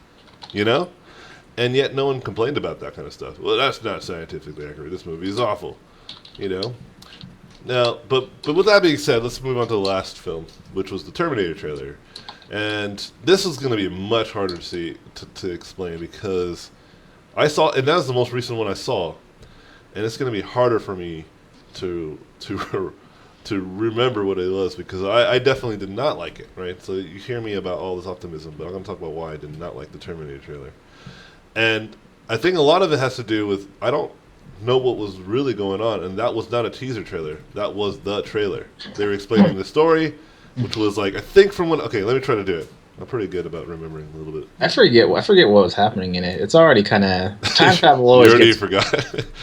Speaker 3: And yet no one complained about that kind of stuff. Well, that's not scientifically accurate. This movie is awful, Now, but with that being said, let's move on to the last film, which was the Terminator trailer. And this is going to be much harder to explain because I saw, and that was the most recent one I saw, and it's going to be harder for me to remember what it was because I definitely did not like it, right? So you hear me about all this optimism, but I'm going to talk about why I did not like the Terminator trailer. And I think a lot of it has to do with I don't know what was really going on, and that was not a teaser trailer. That was the trailer. They were explaining the story, which was like I think from when. Okay, let me try to do it. I'm pretty good about remembering a little bit.
Speaker 4: I forget what was happening in it. It's already kind of time travel.
Speaker 3: You
Speaker 4: Always
Speaker 3: already
Speaker 4: gets
Speaker 3: forgot.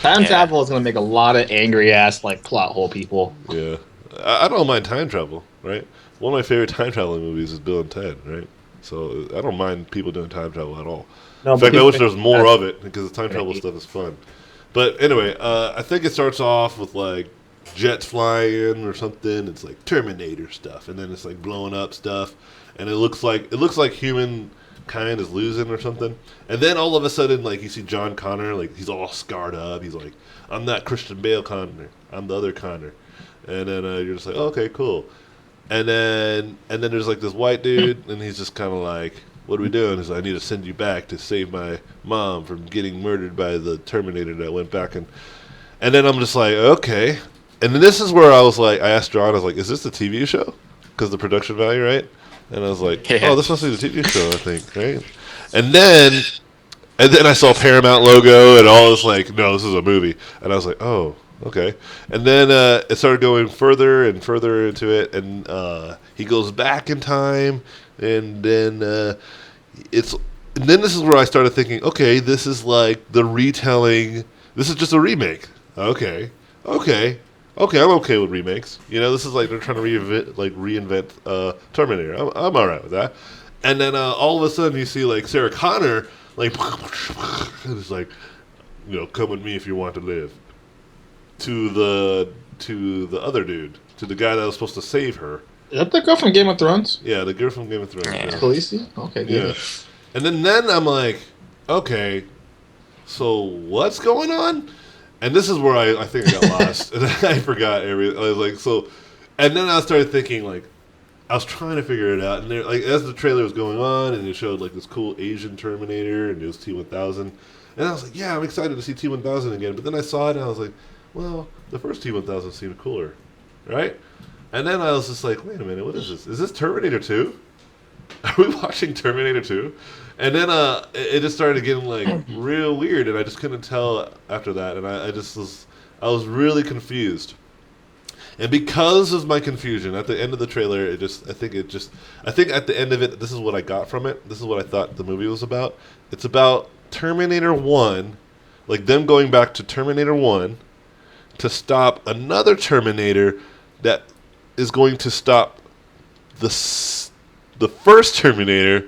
Speaker 4: time
Speaker 2: Yeah.
Speaker 4: travel is going to make a lot of angry ass like plot hole people.
Speaker 3: Yeah, I don't mind time travel. Right, one of my favorite time traveling movies is Bill and Ted. Right, so I don't mind people doing time travel at all.
Speaker 4: No,
Speaker 3: In fact, I
Speaker 4: people
Speaker 3: wish there was more
Speaker 4: that's-
Speaker 3: of it because the time travel stuff is fun. But anyway, I think it starts off with like jets flying or something. It's like Terminator stuff, and then it's like blowing up stuff, and it looks like humankind is losing or something. And then all of a sudden, like you see John Connor, like he's all scarred up. He's like, "I'm not Christian Bale Connor. I'm the other Connor." And then you're just like, oh, "Okay, cool." And then there's like this white dude, and he's just kind of like, "What are we doing?" He's like, "I need to send you back to save my mom from getting murdered by the Terminator that went back." And then I'm just like, okay. And then this is where I was like, I asked John, I was like, "Is this the TV show?" Because the production value, right? And I was like,
Speaker 2: Yeah.
Speaker 3: "Oh, this must be the TV show, I think, right?" And then I saw Paramount logo and all this like, no, this is a movie. And I was like, oh, okay. And then it started going further and further into it, and he goes back in time, and then it's. And then this is where I started thinking, okay, this is like the retelling. This is just a remake. Okay, I'm okay with remakes. You know, this is like they're trying to reinvent Terminator. I'm all right with that. And then all of a sudden you see like Sarah Connor like it's like, you know, come with me if you want to live. To the other dude, to the guy that was supposed to save her.
Speaker 4: Is that the girl from Game of Thrones?
Speaker 3: Yeah, the girl from Game of Thrones.
Speaker 2: Yeah.
Speaker 3: Yeah.
Speaker 4: Khaleesi? Okay, good.
Speaker 3: Yeah. And then I'm like, okay, so what's going on? And this is where I think I got lost. And I forgot everything. I was like, so, and then I started thinking, like, I was trying to figure it out. And there, like, as the trailer was going on, and it showed, like, this cool Asian Terminator, and it was T-1000. And I was like, yeah, I'm excited to see T-1000 again. But then I saw it, and I was like, well, the first T-1000 seemed cooler, right? And then I was just like, wait a minute, what is this? Is this Terminator 2? Are we watching Terminator 2? And then it just started getting like real weird, and I just couldn't tell after that, and I was really confused. And because of my confusion, at the end of the trailer, I think at the end of it, this is what I got from it. This is what I thought the movie was about. It's about Terminator 1, like them going back to Terminator 1 to stop another Terminator that is going to stop the first Terminator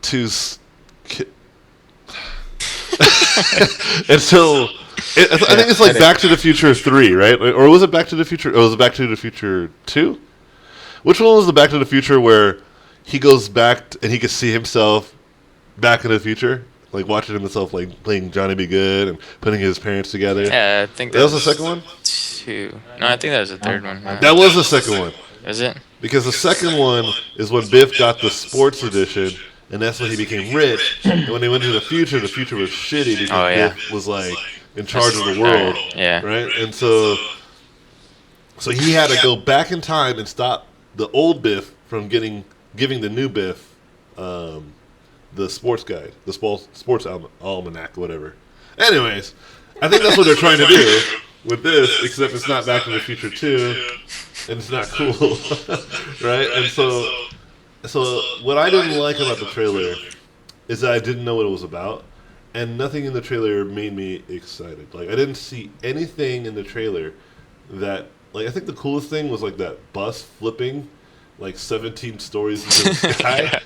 Speaker 3: to and so I think it's like Back to the Future 3, right? Or was it Back to the Future? Oh, was it Back to the Future 2? Which one was the Back to the Future where he goes back and he can see himself back in the future? Like watching himself like playing Johnny Be Good and putting his parents together.
Speaker 2: Yeah, I think
Speaker 3: That was the second one?
Speaker 2: 2. No, I think that was the third one.
Speaker 3: That was the second one.
Speaker 2: Is it?
Speaker 3: Because the second one is when Biff got the sports edition, and that's when he became rich. And when they went to the future was shitty because
Speaker 2: Oh, yeah.
Speaker 3: Biff was like in charge of the world,
Speaker 2: Yeah.
Speaker 3: right? And so he had to go back in time and stop the old Biff from giving the new Biff the sports guide, the sports almanac, whatever. Anyways, I think that's what they're trying to do with this, except it's not Back to the Future 2, and it's not cool, right? And so what I didn't like about the trailer is that I didn't know what it was about, and nothing in the trailer made me excited. Like, I didn't see anything in the trailer that, like, I think the coolest thing was, like, that bus flipping, like, 17 stories into the sky.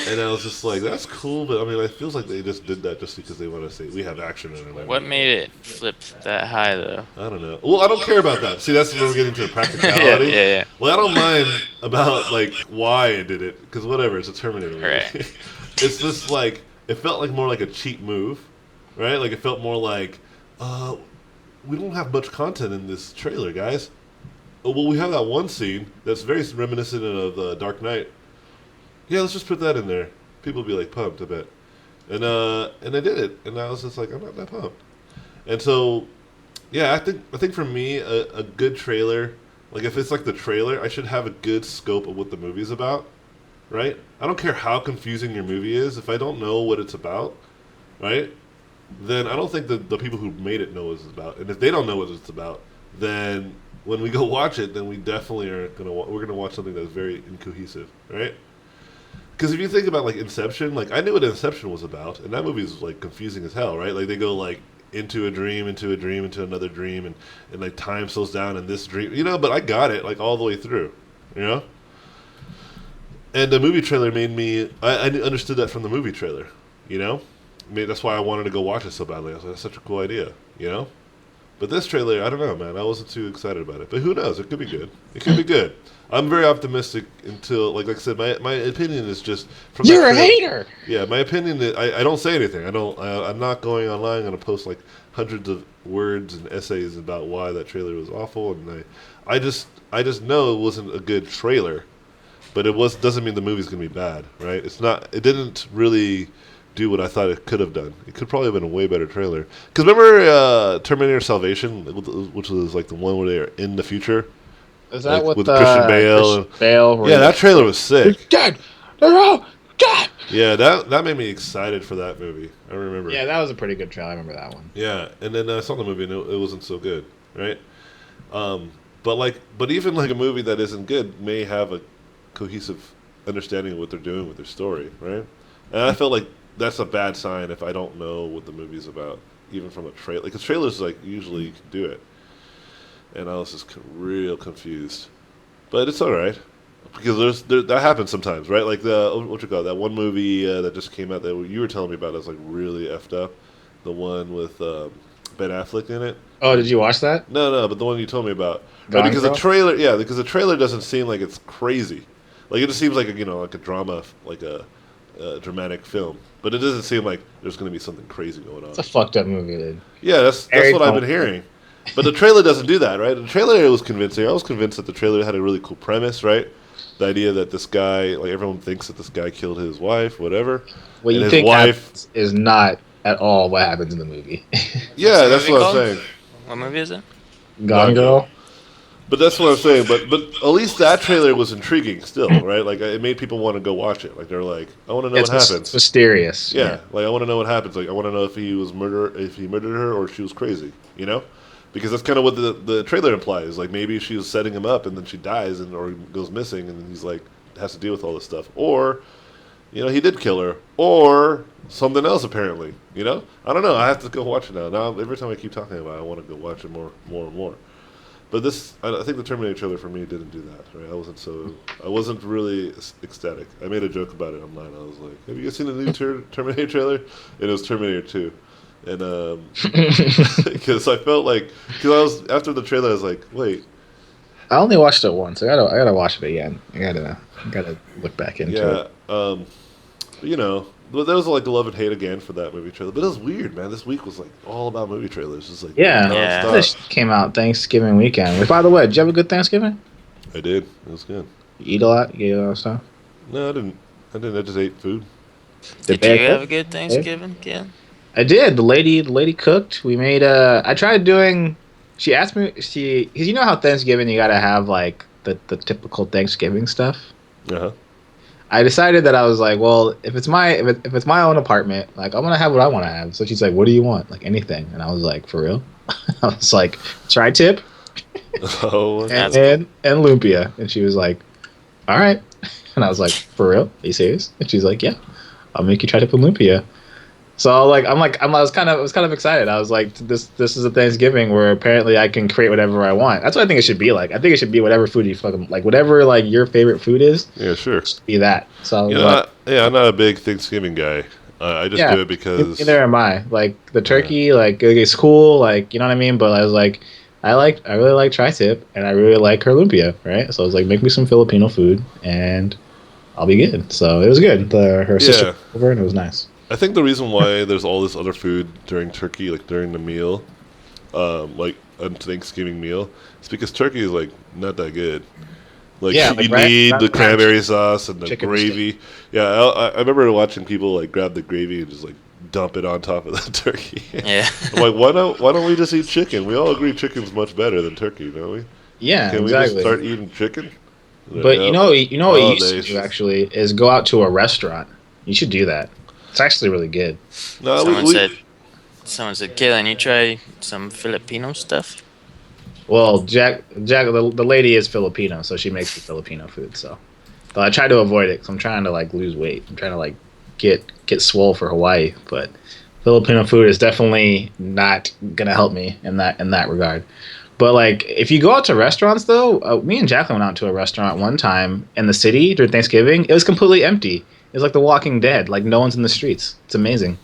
Speaker 3: And I was just like, that's cool, but I mean, it feels like they just did that just because they want to say, we have action in it.
Speaker 2: What made it flip that high, though?
Speaker 3: I don't know. Well, I don't care about that. See, that's where we're getting to the practicality.
Speaker 2: Yeah.
Speaker 3: Well, I don't mind about, like, why it did it, because whatever, it's a Terminator movie.
Speaker 2: Right.
Speaker 3: It's just, like, it felt like more like a cheap move, right? Like, it felt more like, we don't have much content in this trailer, guys. Well, we have that one scene that's very reminiscent of Dark Knight. Yeah, let's just put that in there. People will be like pumped, I bet. And they did it, and I was just like, I'm not that pumped. And so, yeah, I think for me, a good trailer, like if it's like the trailer, I should have a good scope of what the movie's about. right? I don't care how confusing your movie is. If I don't know what it's about, right, then I don't think the people who made it know what it's about. And if they don't know what it's about, then when we go watch it, then we definitely we're gonna watch something that's very incohesive, right? Because if you think about like Inception, like I knew what Inception was about, and that movie is like confusing as hell, right? Like they go like into a dream, into a dream, into another dream, and like time slows down in this dream, But I got it like all the way through, you know. And the movie trailer made me. I understood that from the movie trailer, you know. That's why I wanted to go watch it so badly. I was like, that's such a cool idea, you know. But this trailer, I don't know, man. I wasn't too excited about it. But who knows? It could be good. It could be good. I'm very optimistic until, like I said, my opinion is just from.
Speaker 4: You're a hater.
Speaker 3: Yeah, my opinion is I don't say anything. I'm not going online. I'm going to post like hundreds of words and essays about why that trailer was awful, and I just know it wasn't a good trailer. But doesn't mean the movie's going to be bad, right? It's not. It didn't really do what I thought it could have done. It could probably have been a way better trailer. Because remember Terminator Salvation, which was like the one where they are in the future?
Speaker 4: Is that
Speaker 3: with Christian Bale?
Speaker 4: Bale,
Speaker 3: yeah, that trailer was sick.
Speaker 4: Dead. They're all dead.
Speaker 3: Yeah, that made me excited for that movie. I remember.
Speaker 4: Yeah, that was a pretty good trailer. I remember that one.
Speaker 3: Yeah, and then I saw the movie and it wasn't so good, right? But even like a movie that isn't good may have a cohesive understanding of what they're doing with their story, right? And I felt like that's a bad sign if I don't know what the movie's about, even from a trailer. Like, 'cause trailers, like, usually you can do it. And I was just real confused. But it's all right. Because that happens sometimes, right? Like, that one movie that just came out that you were telling me about is, like, really effed up. The one with Ben Affleck in it.
Speaker 4: Oh, did you watch that?
Speaker 3: No, but the one you told me about.
Speaker 4: Gone
Speaker 3: Because
Speaker 4: Girl?
Speaker 3: because the trailer doesn't seem like it's crazy. Like, it just seems like like a drama, like a dramatic film. But it doesn't seem like there's going to be something crazy going on.
Speaker 4: It's a fucked up movie, dude.
Speaker 3: Yeah, that's what I've been hearing. But the trailer doesn't do that, right? The trailer was convincing. I was convinced that the trailer had a really cool premise, right? The idea that this guy, like everyone thinks that this guy killed his wife, whatever.
Speaker 4: What you
Speaker 3: his
Speaker 4: think
Speaker 3: wife
Speaker 4: is not at all what happens in the movie.
Speaker 3: Yeah, that's
Speaker 2: movie
Speaker 3: what
Speaker 2: called?
Speaker 3: I'm saying.
Speaker 2: What movie is it?
Speaker 4: Gone Girl.
Speaker 3: But that's what I'm saying. But at least that trailer was intriguing still, right? Like it made people want to go watch it. Like they're like, I want to know what happens.
Speaker 4: It's mysterious.
Speaker 3: Yeah, like I want to know what happens. Like I want to know if he murdered her or she was crazy. Because that's kind of what the trailer implies. Like maybe she was setting him up and then she dies or goes missing and he's like has to deal with all this stuff. Or he did kill her or something else apparently. I don't know. I have to go watch it now. Now every time I keep talking about it, I want to go watch it more and more. But I think the Terminator trailer for me didn't do that. Right? I wasn't really ecstatic. I made a joke about it online. I was like, "Have you guys seen the new Terminator trailer?" And it was Terminator 2. And because I felt like after the trailer, I was like, "Wait."
Speaker 4: I only watched it once. I gotta watch it again. I gotta look back into it.
Speaker 3: But there was like love and hate again for that movie trailer. But it was weird, man. This week was like all about movie trailers. Just like
Speaker 2: Yeah.
Speaker 3: nonstop.
Speaker 4: This came out Thanksgiving weekend. By the way, did you have a good Thanksgiving?
Speaker 3: I did. It was good.
Speaker 4: You eat a lot? You ate a lot of stuff?
Speaker 3: No, I didn't. I just ate food.
Speaker 2: Did you have a good Thanksgiving, Ken?
Speaker 4: I did. The lady cooked. We made I tried doing. She asked me. Because you know how Thanksgiving you gotta have like the typical Thanksgiving stuff.
Speaker 3: Uh huh.
Speaker 4: I decided that I was like, well, if it's my own apartment, like I'm gonna have what I want to have. So she's like, what do you want? Like anything. And I was like, for real? I was like, tri-tip
Speaker 3: Oh,
Speaker 4: and lumpia. And she was like, all right. And I was like, for real? Are you serious? And she's like, yeah, I'll make you tri-tip and lumpia. So I was kind of excited. I was like, this is a Thanksgiving where apparently I can create whatever I want. That's what I think it should be like. I think it should be whatever food you fucking like, whatever like your favorite food is.
Speaker 3: yeah, sure.
Speaker 4: Be that. So
Speaker 3: I'm not a big Thanksgiving guy. I just do it because
Speaker 4: neither am I. Like the turkey, like it's cool, like you know what I mean. But I was like, I really like tri-tip and I really like her lumpia, right? So I was like, make me some Filipino food and I'll be good. So it was good. Her sister came over and it was nice.
Speaker 3: I think the reason why there's all this other food during turkey, like during the meal, like a Thanksgiving meal, is because turkey is like not that good. Like you need the cranberry sauce and the gravy.
Speaker 4: Steak.
Speaker 3: Yeah, I remember watching people like grab the gravy and just like dump it on top of the turkey.
Speaker 2: Yeah.
Speaker 3: I'm like, why don't we just eat chicken? We all agree chicken's much better than turkey, don't we?
Speaker 4: Yeah,
Speaker 3: Can we just start eating chicken?
Speaker 4: But
Speaker 3: Yep.
Speaker 4: you know what you used to
Speaker 3: Holidays.
Speaker 4: do actually is go out to a restaurant. You should do that. It's actually really good.
Speaker 3: No,
Speaker 2: Someone said, Kayla, you try some Filipino stuff?
Speaker 4: Well, the lady is Filipino, so she makes the Filipino food. So, but I try to avoid it because I'm trying to like lose weight. I'm trying to like get swole for Hawaii, but Filipino food is definitely not gonna help me in that regard. But like, if you go out to restaurants, though, me and Jacqueline went out to a restaurant one time in the city during Thanksgiving. It was completely empty. It was like The Walking Dead. Like no one's in the streets. It's amazing.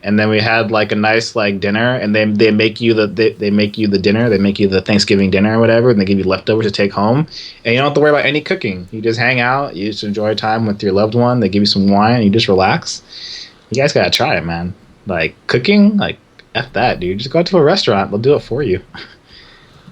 Speaker 4: And then we had like a nice like dinner, and they make you they make you the dinner. They make you the Thanksgiving dinner or whatever, and they give you leftovers to take home. And you don't have to worry about any cooking. You just hang out. You just enjoy time with your loved one. They give you some wine. And you just relax. You guys gotta try it, man. Like cooking, like f that, dude. Just go out to a restaurant. They'll do it for you.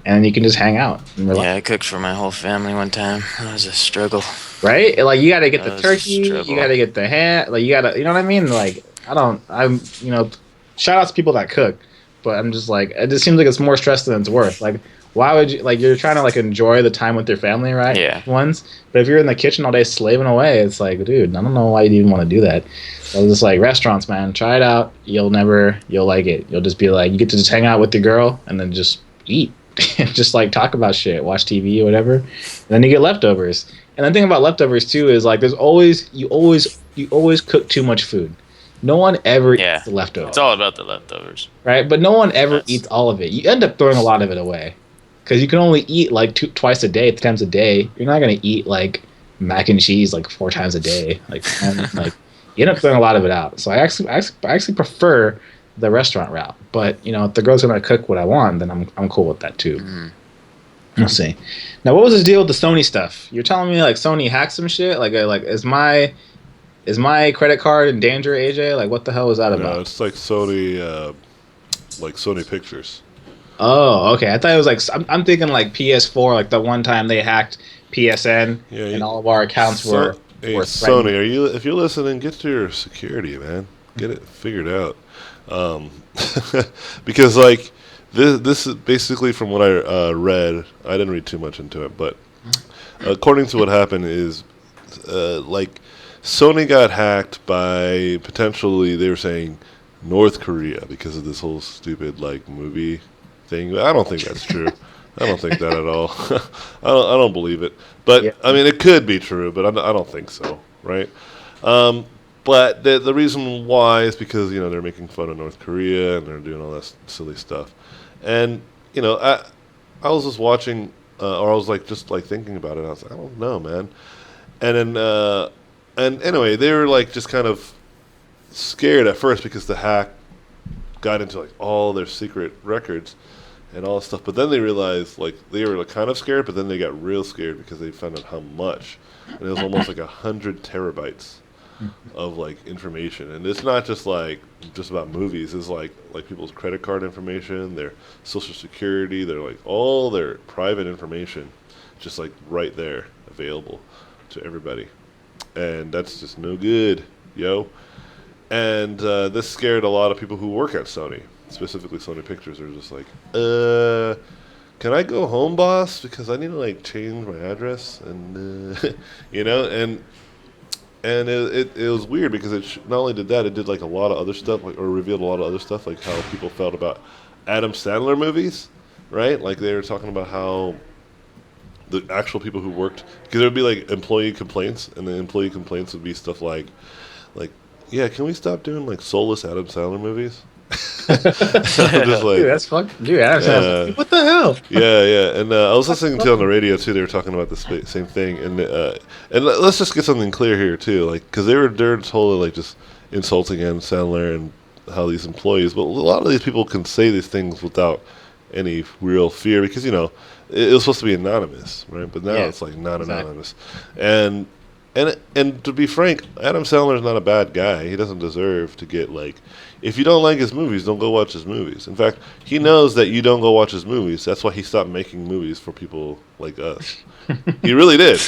Speaker 4: And you can just hang out and relax.
Speaker 2: Yeah, I cooked for my whole family one time. It was a struggle.
Speaker 4: Right? Like you got to get
Speaker 2: That
Speaker 4: the
Speaker 2: was a
Speaker 4: turkey, you
Speaker 2: struggle.
Speaker 4: got to get the ham, like you got to, you know what I mean? Like you know, shout out to people that cook, but I'm just like, it just seems like it's more stress than it's worth. Like, why would you, like, you're trying to like enjoy the time with your family, right?
Speaker 2: Yeah.
Speaker 4: Ones, but if you're in the kitchen all day slaving away, it's like, dude, I don't know why you'd even want to do that. So just like restaurants, man, try it out. You'll like it. You'll just be like, you get to just hang out with your girl and then just eat. And just like talk about shit, watch TV or whatever, and then you get leftovers. And the thing about leftovers too is like there's always you always cook too much food. No one ever eats the leftovers.
Speaker 2: It's all about the leftovers,
Speaker 4: right? But no one ever eats all of it. You end up throwing a lot of it away because you can only eat like twice a day, 3 times a day. You're not gonna eat like mac and cheese like 4 times a day. Like like you end up throwing a lot of it out. So I actually prefer the restaurant route. But you know, if the girl's gonna cook what I want, then I'm cool with that too. We'll see. Now, what was this deal with the Sony stuff? You're telling me like Sony hacked some shit? Like is my credit card in danger, AJ? Like what the hell was that about?
Speaker 3: No, it's like Sony Pictures.
Speaker 4: Oh, okay. I thought it was like I'm thinking like PS4, like the one time they hacked PSN and all of our accounts were
Speaker 3: Sony. If you're listening, get to your security, man. Get it figured out. Because like this is basically from what I read. I didn't read too much into it, but according to what happened is like Sony got hacked by potentially, they were saying, North Korea because of this whole stupid like movie thing. I don't think that's true. I don't think that at all. I don't believe it. But yeah. I mean, it could be true, but I don't think so. Right? But the reason why is because, you know, they're making fun of North Korea and they're doing all that silly stuff. And, you know, I was just watching, or I was like just like thinking about it. I was like, I don't know, man. And then, and anyway, they were like just kind of scared at first because the hack got into like all their secret records and all this stuff. But then they realized like they were like kind of scared, but then they got real scared because they found out how much. And it was almost like 100 terabytes of like information, and it's not just about movies. It's like people's credit card information, their social security, their like all their private information, just like right there available to everybody, and that's just no good, yo. And this scared a lot of people who work at Sony, specifically Sony Pictures. They're just like, can I go home, boss? Because I need to like change my address, and you know, and it was weird because not only did that, it did like a lot of other stuff, like, or revealed a lot of other stuff, like how people felt about Adam Sandler movies, right? Like they were talking about how the actual people who worked, because there would be like employee complaints, and the employee complaints would be stuff like, yeah, can we stop doing like soulless Adam Sandler movies? Just like,
Speaker 4: dude, that's fucking dude. Adam Sandler, what the hell?
Speaker 3: Yeah. And I was listening to on the radio too. They were talking about the same thing, and let's just get something clear here too, like because they're totally like just insulting Adam Sandler and how these employees, but a lot of these people can say these things without any real fear because, you know, it was supposed to be anonymous, right? But now it's like not anonymous, and to be frank, Adam Sandler is not a bad guy. He doesn't deserve to get like. If you don't like his movies, don't go watch his movies. In fact, he knows that you don't go watch his movies. That's why he stopped making movies for people like us. He really did.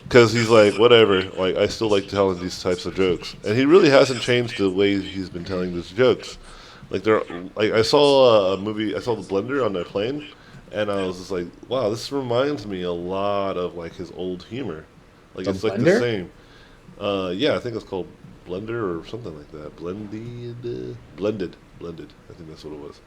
Speaker 3: Because he's like, whatever, like I still like telling these types of jokes. And he really hasn't changed the way he's been telling these jokes. Like I saw a movie, I saw The Blender on the plane, and I was just like, wow, this reminds me a lot of like his old humor. Like
Speaker 4: The
Speaker 3: it's like the
Speaker 4: Blender?
Speaker 3: same. Yeah, I think it's called Blender or something like that. Blended. I think that's what it was.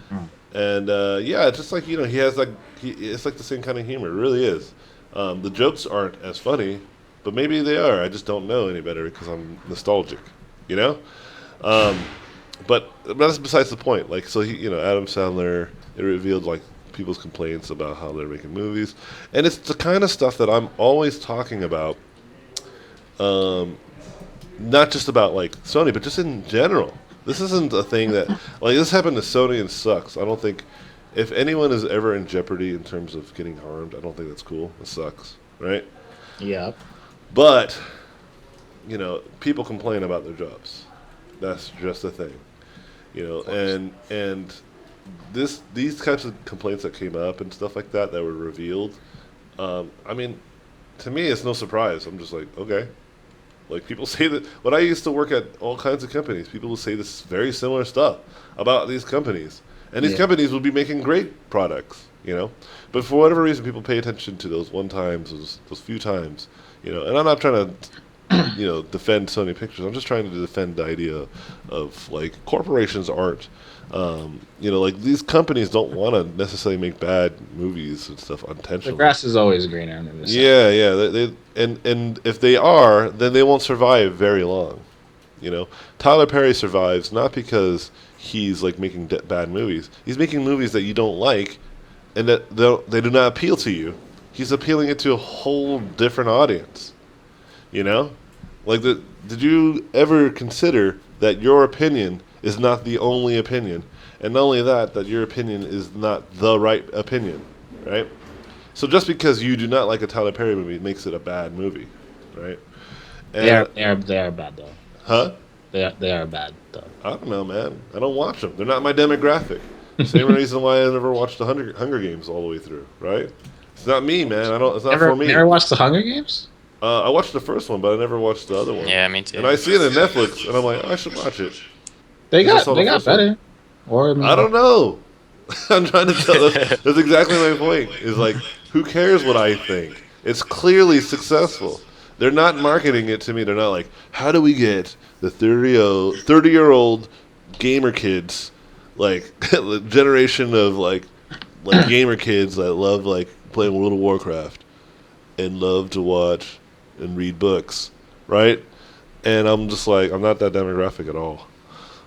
Speaker 4: Hmm.
Speaker 3: And yeah, it's just like he has like it's like the same kind of humor. It really is. The jokes aren't as funny, but maybe they are. I just don't know any better because I'm nostalgic, you know. Um, but that's besides the point. Like, so Adam Sandler, it revealed like people's complaints about how they're making movies, and it's the kind of stuff that I'm always talking about. Um, Not just about like Sony, but just in general. This isn't a thing that like this happened to Sony and sucks. I don't think if anyone is ever in jeopardy in terms of getting harmed, I don't think that's cool. It sucks, right?
Speaker 4: Yeah.
Speaker 3: But people complain about their jobs. That's just a thing, and these types of complaints that came up and stuff like that were revealed. I mean, to me, it's no surprise. I'm just like, okay. Like people say that when I used to work at all kinds of companies, people would say this very similar stuff about these companies, and these
Speaker 4: Yeah.
Speaker 3: companies would be making great products. But for whatever reason, people pay attention to those one times, those few times. And I'm not trying to defend Sony Pictures. I'm just trying to defend the idea of like corporations aren't, like these companies don't want to necessarily make bad movies and stuff
Speaker 4: The
Speaker 3: intentionally.
Speaker 4: grass is always greener on the other side.
Speaker 3: Yeah. And if they are, then they won't survive very long. Tyler Perry survives not because he's like making bad movies. He's making movies that you don't like, and that they do not appeal to you. He's appealing it to a whole different audience. You know, did you ever consider that your opinion is not the only opinion, and not only that your opinion is not the right opinion, right? So just because you do not like a Tyler Perry movie makes it a bad movie, right? And,
Speaker 4: They are bad though.
Speaker 3: huh?
Speaker 4: They are bad though.
Speaker 3: I don't know, man. I don't watch them. They're not my demographic. Same reason why I never watched the Hunger Games all the way through, right? It's not me, man. I don't. It's not for me.
Speaker 4: Never watched the Hunger Games?
Speaker 3: I watched the first one, but I never watched the other one.
Speaker 2: Yeah, me too.
Speaker 3: And I see it on Netflix, and I'm like, I should watch it.
Speaker 4: They
Speaker 3: I saw the
Speaker 4: got
Speaker 3: first one.
Speaker 4: better. Or
Speaker 3: I don't know. I'm trying to tell. That's exactly my point. Is like, who cares what I think? It's clearly successful. They're not marketing it to me. They're not like, how do we get the 30-year-old gamer kids, like the generation of like gamer kids that love like playing World of Warcraft and love to watch and read books, right? And I'm just like, I'm not that demographic at all.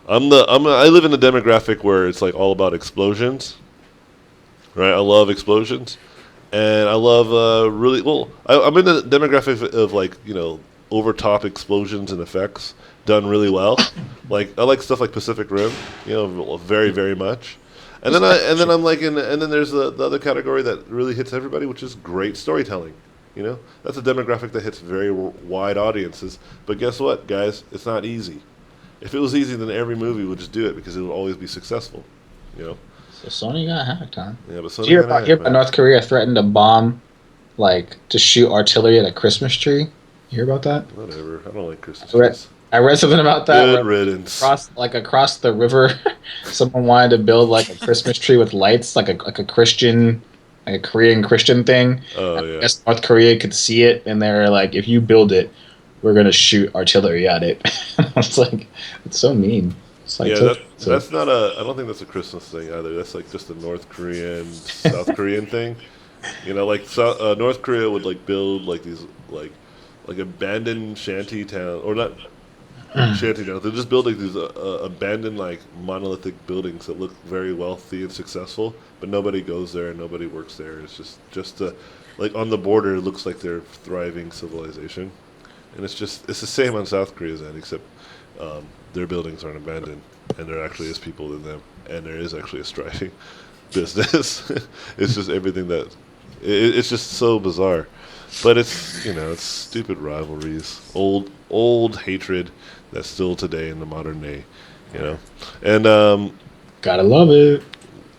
Speaker 3: I live in a demographic where it's like all about explosions, right? I love explosions, and I love really well. I'm in a demographic of like over top explosions and effects done really well. Like I like stuff like Pacific Rim, very very much. And then I'm like and then there's the other category that really hits everybody, which is great storytelling. That's a demographic that hits very wide audiences. But guess what, guys? It's not easy. If it was easy, then every movie would just do it because it would always be successful.
Speaker 4: So Sony got hacked, huh?
Speaker 3: Yeah, but
Speaker 4: Did you hear
Speaker 3: got
Speaker 4: about North Korea threatened to bomb, like to shoot artillery at a Christmas tree? You hear about that?
Speaker 3: Whatever. I don't like Christmas
Speaker 4: I read,
Speaker 3: trees.
Speaker 4: I read something about that.
Speaker 3: Good
Speaker 4: where
Speaker 3: riddance.
Speaker 4: across the river, someone wanted to build like a Christmas tree with lights, like a Christian, like a Korean Christian thing.
Speaker 3: Oh
Speaker 4: I
Speaker 3: yeah.
Speaker 4: guess North Korea could see it, and they're like, if you build it, we're gonna shoot artillery at it. I was like, it's so mean. It's like
Speaker 3: Yeah, that's not a. I don't think that's a Christmas thing either. That's like just a North Korean, South Korean thing. North Korea would like build like these like abandoned shanty town or not shanty towns. They just build like these abandoned like monolithic buildings that look very wealthy and successful, but nobody goes there and nobody works there. It's just like on the border. It looks like they're thriving civilization, and it's the same on South Korea's end, except their buildings aren't abandoned, and there actually is people in them, and there is actually a striving business. It's just everything that it's just so bizarre, but it's stupid rivalries, old hatred that's still today in the modern day, and
Speaker 4: gotta love it.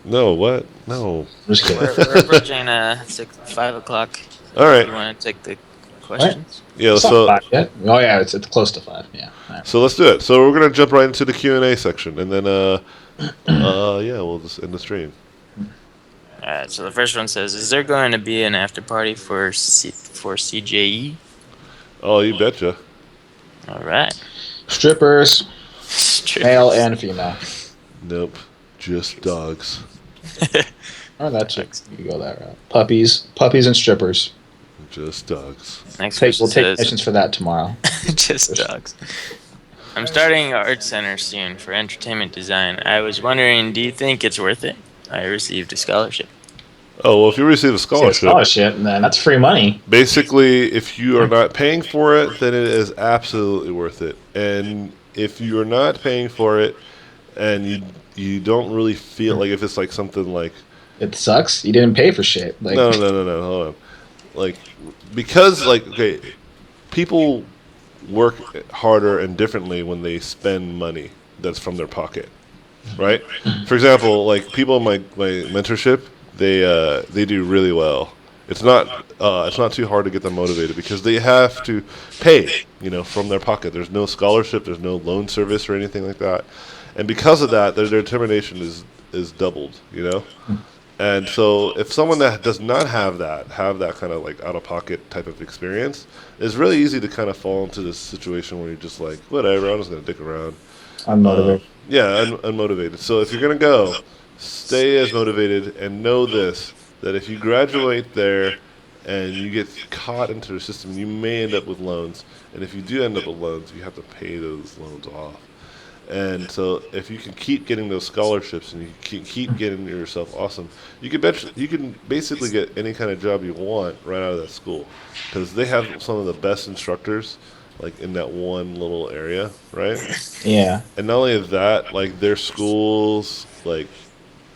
Speaker 3: no, what? No.
Speaker 4: I'm just kidding.
Speaker 2: We're approaching 5 o'clock.
Speaker 3: All right.
Speaker 2: You want to take the questions?
Speaker 3: Yeah.
Speaker 4: It's not
Speaker 3: So
Speaker 4: 5 yet. Oh yeah, it's close to 5. Yeah. All right.
Speaker 3: so let's do it. So we're gonna jump right into the Q&A section, and then yeah, we'll just end the stream.
Speaker 2: All Alright, so the first one says, "Is there going to be an after party for CJE?"
Speaker 3: Oh, you betcha.
Speaker 2: All right.
Speaker 4: Strippers, male
Speaker 2: Strippers.
Speaker 4: and female.
Speaker 3: Nope. Just dogs.
Speaker 4: Or that shit. You go that route. Puppies and strippers.
Speaker 3: Just dogs.
Speaker 2: Next
Speaker 4: We'll
Speaker 2: person
Speaker 4: take
Speaker 2: says,
Speaker 4: missions for that tomorrow.
Speaker 2: "Just dogs." I'm starting an art center soon for entertainment design. I was wondering, do you think it's worth it? I received a scholarship.
Speaker 3: Oh, well, if you receive a
Speaker 4: See a
Speaker 3: scholarship,
Speaker 4: scholarship, then that's free money.
Speaker 3: basically, if you are not paying for it, then it is absolutely worth it. And if you are not paying for it, and you don't really feel like if it's like something like
Speaker 4: It sucks. You didn't pay for shit. Like,
Speaker 3: no, hold on, like because like okay, people work harder and differently when they spend money that's from their pocket, right? For example, like people in my mentorship, they do really well. It's not too hard to get them motivated because they have to pay, from their pocket. There's no scholarship, there's no loan service or anything like that, and because of that, their determination is doubled. And so, if someone that does not have that kind of like out of pocket type of experience, it's really easy to kind of fall into this situation where you're just like, whatever, I'm just gonna dick around.
Speaker 4: unmotivated.
Speaker 3: Yeah, unmotivated. So if you're gonna go, stay as motivated and know this: that if you graduate there and you get caught into the system, you may end up with loans. And if you do end up with loans, you have to pay those loans off. And so, if you can keep getting those scholarships and you keep getting yourself awesome, you can basically get any kind of job you want right out of that school, because they have some of the best instructors, like in that one little area, right?
Speaker 4: Yeah.
Speaker 3: And not only that, like their schools, like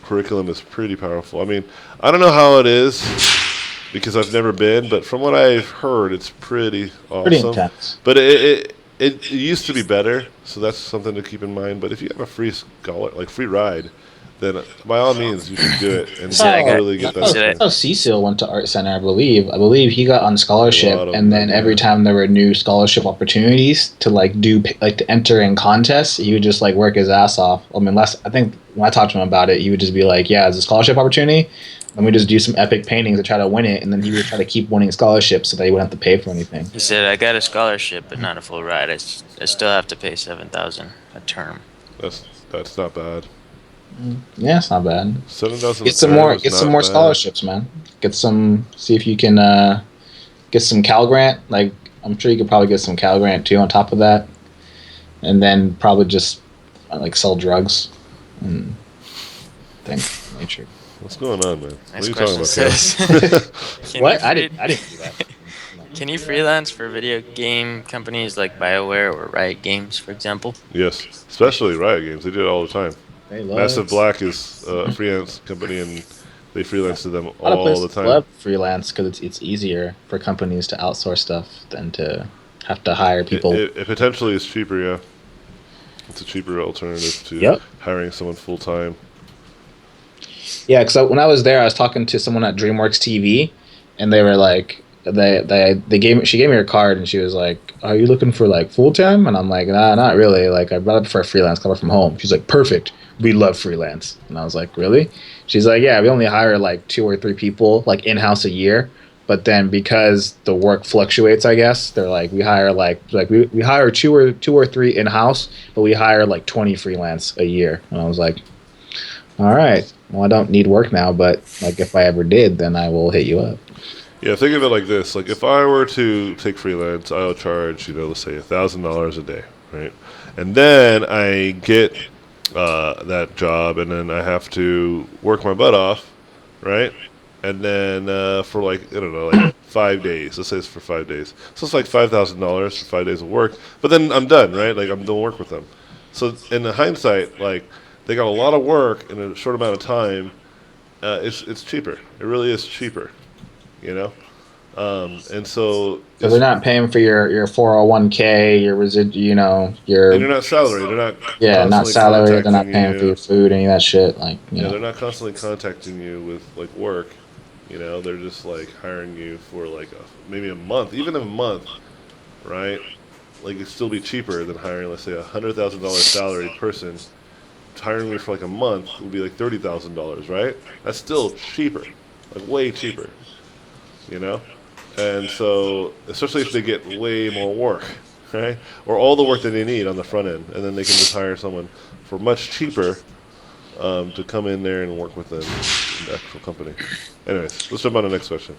Speaker 3: curriculum is pretty powerful. I mean, I don't know how it is because I've never been, but from what I've heard, it's pretty awesome.
Speaker 4: Pretty intense.
Speaker 3: But it used to be better, so that's something to keep in mind. But if you have a free ride, then by all means you should do it and
Speaker 2: Yeah, I got-
Speaker 3: really get that.
Speaker 2: Should I-
Speaker 3: experience.
Speaker 4: Oh, Cecil went to art center, I believe. I believe he got on scholarship,
Speaker 3: A lot of
Speaker 4: and
Speaker 3: them,
Speaker 4: then every
Speaker 3: yeah.
Speaker 4: time there were new scholarship opportunities to to enter in contests, he would just like work his ass off. I mean, I think when I talked to him about it, he would just be like, "Yeah, it's a scholarship opportunity. Let me just do some epic paintings to try to win it," and then he would try to keep winning scholarships so that he wouldn't have to pay for anything.
Speaker 2: He said, "I got a scholarship, but not a full ride. I still have to pay $7,000 a term."
Speaker 3: That's not bad.
Speaker 4: Yeah, it's not bad.
Speaker 3: 7,000.
Speaker 4: Get some more scholarships, man. See if you can get some Cal Grant. Like, I'm sure you could probably get some Cal Grant too on top of that, and then probably just like sell drugs and things of that nature.
Speaker 3: What's going on, man?
Speaker 2: Next
Speaker 3: What are you
Speaker 2: question
Speaker 3: talking about, Cal?
Speaker 2: says, "Can
Speaker 4: What?
Speaker 2: you
Speaker 4: I didn't do that.
Speaker 2: Can you freelance for video game companies like BioWare or Riot Games, for example?"
Speaker 3: Yes, especially Riot Games. They do it all the time.
Speaker 4: They love
Speaker 3: Massive Black is a freelance company, and they freelance to them
Speaker 4: A lot of
Speaker 3: all
Speaker 4: places
Speaker 3: the time.
Speaker 4: love freelance because it's easier for companies to outsource stuff than to have to hire people.
Speaker 3: It potentially is cheaper, yeah. It's a cheaper alternative to
Speaker 4: Yep.
Speaker 3: hiring someone full time.
Speaker 4: Yeah, because when I was there, I was talking to someone at DreamWorks TV, and they were like, she gave me her card, and she was like, "Are you looking for like full time?" And I'm like, "Nah, not really. Like, I'd rather prefer freelance. Come from home." She's like, "Perfect. We love freelance." And I was like, "Really?" She's like, "Yeah, we only hire like 2 or 3 people like in house a year." But then because the work fluctuates, I guess they're like we hire we hire two or three in house, but we hire like 20 freelance a year. And I was like, all right, well I don't need work now, but like if I ever did, then I will hit you up.
Speaker 3: Yeah, think of it like this: like if I were to take freelance, I would charge, let's say $1,000 a day, right? And then I get that job, and then I have to work my butt off, right? And then for like I don't know, like 5 days. Let's say it's for 5 days. So it's like $5,000 for 5 days of work. But then I'm done, right? Like I'm done work with them. So in the hindsight, like they got a lot of work in a short amount of time. It's cheaper. It really is cheaper, And so
Speaker 4: So they're not paying for your 401k, your your
Speaker 3: and you're not salary. They're not
Speaker 4: not
Speaker 3: constantly
Speaker 4: salary. They're not
Speaker 3: contacting
Speaker 4: paying for your food, any of that shit. Like
Speaker 3: Yeah, they're not constantly contacting you with like work. They're just like hiring you for like maybe a month, even a month, right? Like it'd still be cheaper than hiring, let's say, $100,000 salaried person hiring me for like a month would be like $30,000, right? That's still cheaper, like way cheaper, you know. And so, especially if they get way more work, right, or all the work that they need on the front end, and then they can just hire someone for much cheaper to come in there and work with them in the actual company. Anyways, let's jump on to the next question.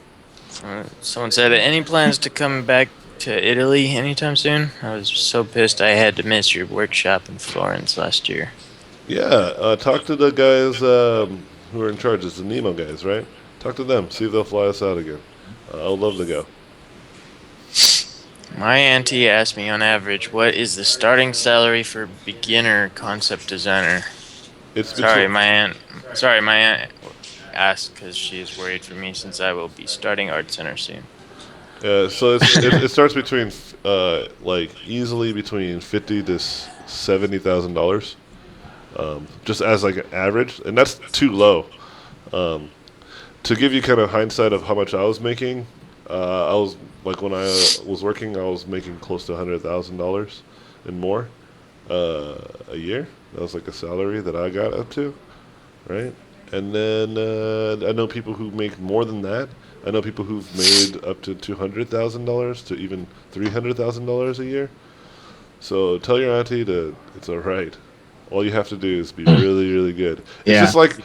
Speaker 2: Someone said, any plans to come back to Italy anytime soon? I was so pissed I had to miss your workshop in Florence last year.
Speaker 3: Yeah, talk to the guys who are in charge. It's the Nemo guys, right? Talk to them. See if they'll fly us out again. I would love to go.
Speaker 2: My auntie asked me on average, what is the starting salary for beginner concept designer?
Speaker 3: It's
Speaker 2: Sorry, my aunt asked because she is worried for me since I will be starting art center soon.
Speaker 3: So it starts between like easily between $50,000 to $70,000, just as like an average, and that's too low. To give you kind of hindsight of how much I was making, I was like when I was working, I was making close to $100,000 and more a year. That was like a salary that I got up to, right? And then I know people who make more than that. I know people who've made up to $200,000 to even $300,000 a year. So tell your auntie that it's all right. All you have to do is be really, really good. It's just like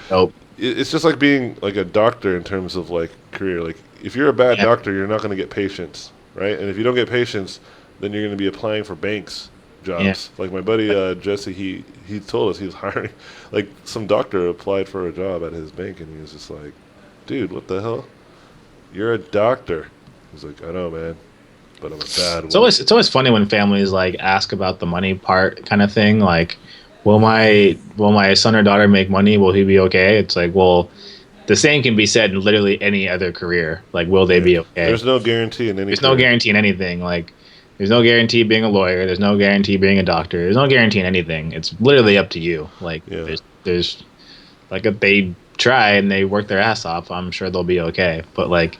Speaker 3: it's just like being like a doctor in terms of like career. Like if you're a bad doctor, you're not going to get patients, right? And if you don't get patients, then you're going to be applying for banks jobs. Yeah. Like my buddy Jesse, he told us he was hiring. Like some doctor applied for a job at his bank, and he was just like, "Dude, what the hell? You're a doctor." He's like, "I know, man, but I'm a bad one."
Speaker 4: It's always funny when families like ask about the money part kind of thing. Like, will my son or daughter make money? Will he be okay? It's like, well, the same can be said in literally any other career. Like, will they be okay?
Speaker 3: There's no guarantee in any.
Speaker 4: There's no guarantee in anything. Like, there's no guarantee being a lawyer. There's no guarantee being a doctor. There's no guarantee in anything. It's literally up to you. Like, there's like if they try and they work their ass off, I'm sure they'll be okay. But like,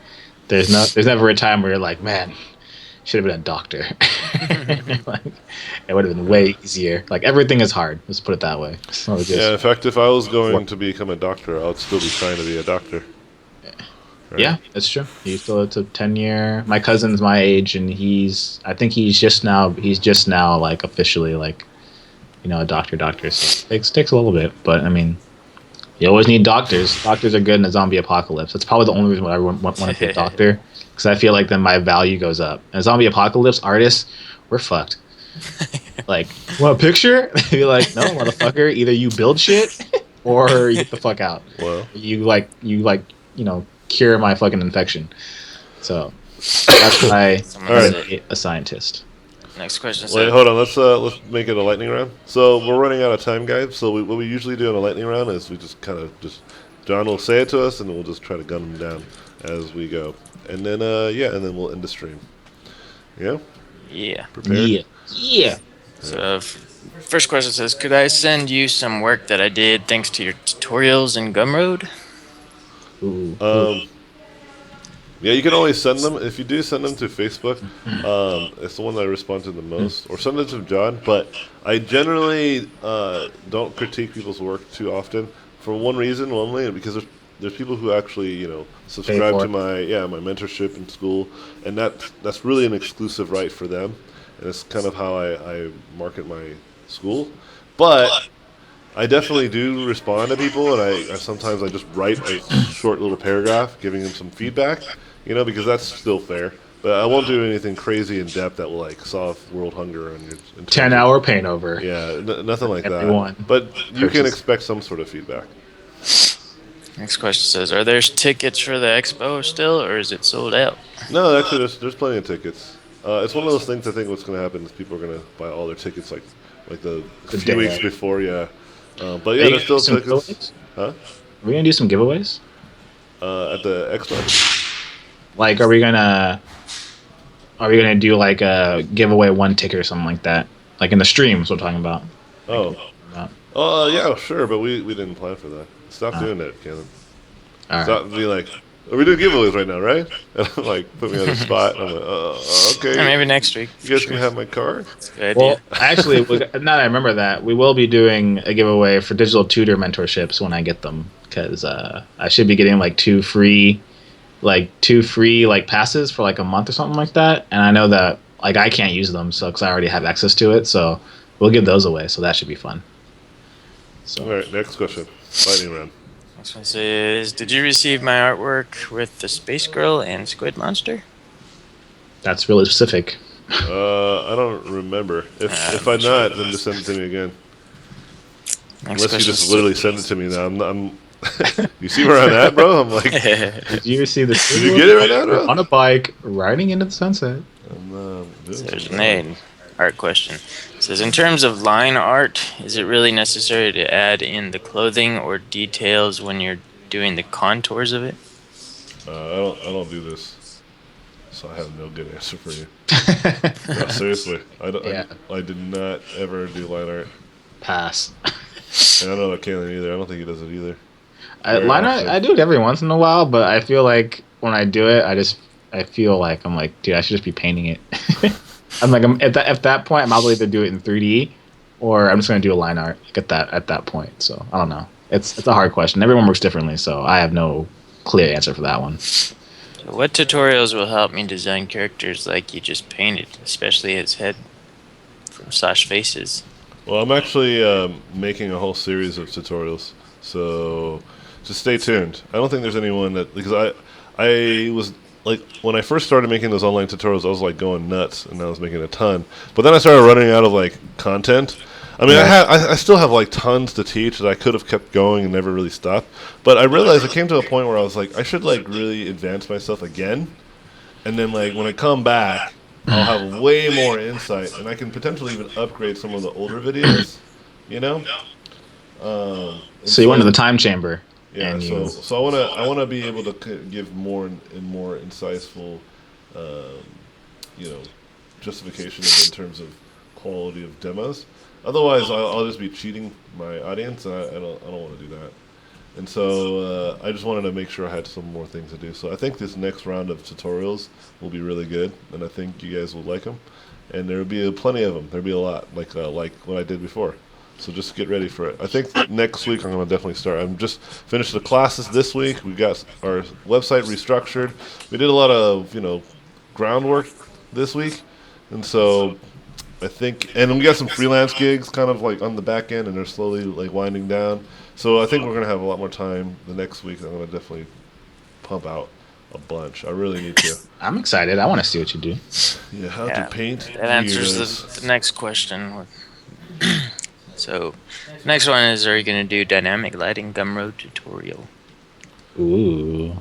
Speaker 4: there's never a time where you're like, man, should have been a doctor. Like, it would have been way easier. Like everything is hard. Let's put it that way. So
Speaker 3: in fact, if I was going to become a doctor, I would still be trying to be a doctor.
Speaker 4: Right? Yeah, that's true. It's a 10-year. My cousin's my age, and I think he's just now like officially like, a doctor. So it takes a little bit, but I mean, you always need doctors. Doctors are good in a zombie apocalypse. That's probably the only reason why I want to be a doctor, because I feel like then my value goes up. In a zombie apocalypse, artists, we're fucked. Like, want a picture? Be like, no, motherfucker. Either you build shit, or you get the fuck out.
Speaker 3: Well,
Speaker 4: you cure my fucking infection. So that's why I'm a scientist.
Speaker 2: Next question.
Speaker 3: Wait, hold on. Let's make it a lightning round. So we're running out of time, guys. So what we usually do in a lightning round is we just kind of John will say it to us, and we'll just try to gun them down as we go. And then and then we'll end the stream. Yeah.
Speaker 2: Yeah.
Speaker 3: Prepared?
Speaker 4: Yeah.
Speaker 2: So first question says, could I send you some work that I did thanks to your tutorials in Gumroad?
Speaker 3: Yeah, you can always send them. If you do send them to Facebook, it's the one that I respond to the most. Or send it to John. But I generally don't critique people's work too often for one reason only, because there's people who actually subscribe to my mentorship in school, and that's really an exclusive right for them, and it's kind of how I market my school. But I definitely do respond to people, and I sometimes I just write a short little paragraph giving them some feedback, because that's still fair. But I won't do anything crazy in depth that will like solve world hunger on your
Speaker 4: 10-hour paint over.
Speaker 3: Yeah, nothing like that. But you can expect some sort of feedback.
Speaker 2: Next question says, are there tickets for the expo still, or is it sold out?
Speaker 3: No, actually, there's plenty of tickets. It's one of those things. I think what's going to happen is people are going to buy all their tickets like the few weeks before. Yeah. But yeah, there's still tickets.
Speaker 4: Giveaways? Huh? Are we gonna do some giveaways?
Speaker 3: At the expo.
Speaker 4: Like, are we gonna do like a giveaway one ticket or something like that? Like in the streams we're talking about.
Speaker 3: Yeah, sure, but we didn't plan for that. Stop doing that, Kevin.
Speaker 4: All
Speaker 3: Stop
Speaker 4: right.
Speaker 3: being like, We do giveaways right now, right? And I'm like, put me on the spot. And I'm like,
Speaker 2: Yeah,
Speaker 3: okay.
Speaker 2: maybe next week.
Speaker 3: You guys
Speaker 2: for
Speaker 3: can
Speaker 2: sure.
Speaker 3: have my card.
Speaker 2: That's a good
Speaker 4: Well,
Speaker 2: idea.
Speaker 4: actually, now that I remember that, we will be doing a giveaway for digital tutor mentorships when I get them, because I should be getting like two free like passes for like a month or something like that. And I know that like I can't use them, so because I already have access to it, so we'll give those away. So that should be fun. So
Speaker 3: All right, next question. Lightning round.
Speaker 2: Next one says, "Did you receive my artwork with the Space Girl and Squid Monster?"
Speaker 4: that's really specific.
Speaker 3: I don't remember. If I'm not, then just send it to me again.
Speaker 2: Next
Speaker 3: Unless you
Speaker 2: question.
Speaker 3: just literally send it to me now. You see where I'm at, bro? I'm like,
Speaker 4: Did you see the?
Speaker 3: Did you get it right now, bro?
Speaker 4: On a bike, riding into the sunset.
Speaker 2: There's an art question. It says, "In terms of line art, is it really necessary to add in the clothing or details when you're doing the contours of it?"
Speaker 3: I don't do this, so I have no good answer for you. No, seriously, I don't.
Speaker 4: Yeah.
Speaker 3: I did not ever do line art,
Speaker 4: Pass.
Speaker 3: and I don't know Kalen either. I don't think he does it either.
Speaker 4: Line art, I do it every once in a while, but I feel like when I do it, I feel like I'm like, dude, I should just be painting it. I'm like, at that point, I might as well either do it in 3D, or I'm just gonna do a line art at that point. So I don't know. It's a hard question. Everyone works differently, so I have no clear answer for that one.
Speaker 2: So what tutorials will help me design characters like you just painted, especially his head from Slash Faces?
Speaker 3: Well, I'm actually making a whole series of tutorials, so just stay tuned. I don't think there's anyone that because I was like when I first started making those online tutorials, I was like going nuts, and I was making a ton. But then I started running out of like content. I mean, I still have like tons to teach that I could have kept going and never really stopped. But I realized I came to a point where I was like, I should like really advance myself again, and then like when I come back, I'll have way more insight, and I can potentially even upgrade some of the older videos. You know.
Speaker 4: So you went to the time chamber.
Speaker 3: Yeah,
Speaker 4: and
Speaker 3: so I wanna be able to give more and more insightful, um, you know, justification in terms of quality of demos. Otherwise, I'll just be cheating my audience, and I don't want to do that. And so I just wanted to make sure I had some more things to do. So I think this next round of tutorials will be really good, and I think you guys will like them. And there will be plenty of them. There'll be a lot, like what I did before. So just get ready for it. I think next week I'm going to definitely start. I'm just finished the classes this week. We got our website restructured. We did a lot of groundwork this week, and so I think, and we got some freelance gigs kind of like on the back end, and they're slowly like winding down. So I think we're going to have a lot more time the next week. I'm going to definitely pump out a bunch. I really need to.
Speaker 4: I'm excited. I want to see what you do.
Speaker 3: Yeah, how to paint.
Speaker 2: That answers
Speaker 3: gears.
Speaker 2: the next question. So, next one is, are you going to do dynamic lighting Gumroad tutorial?
Speaker 4: Ooh.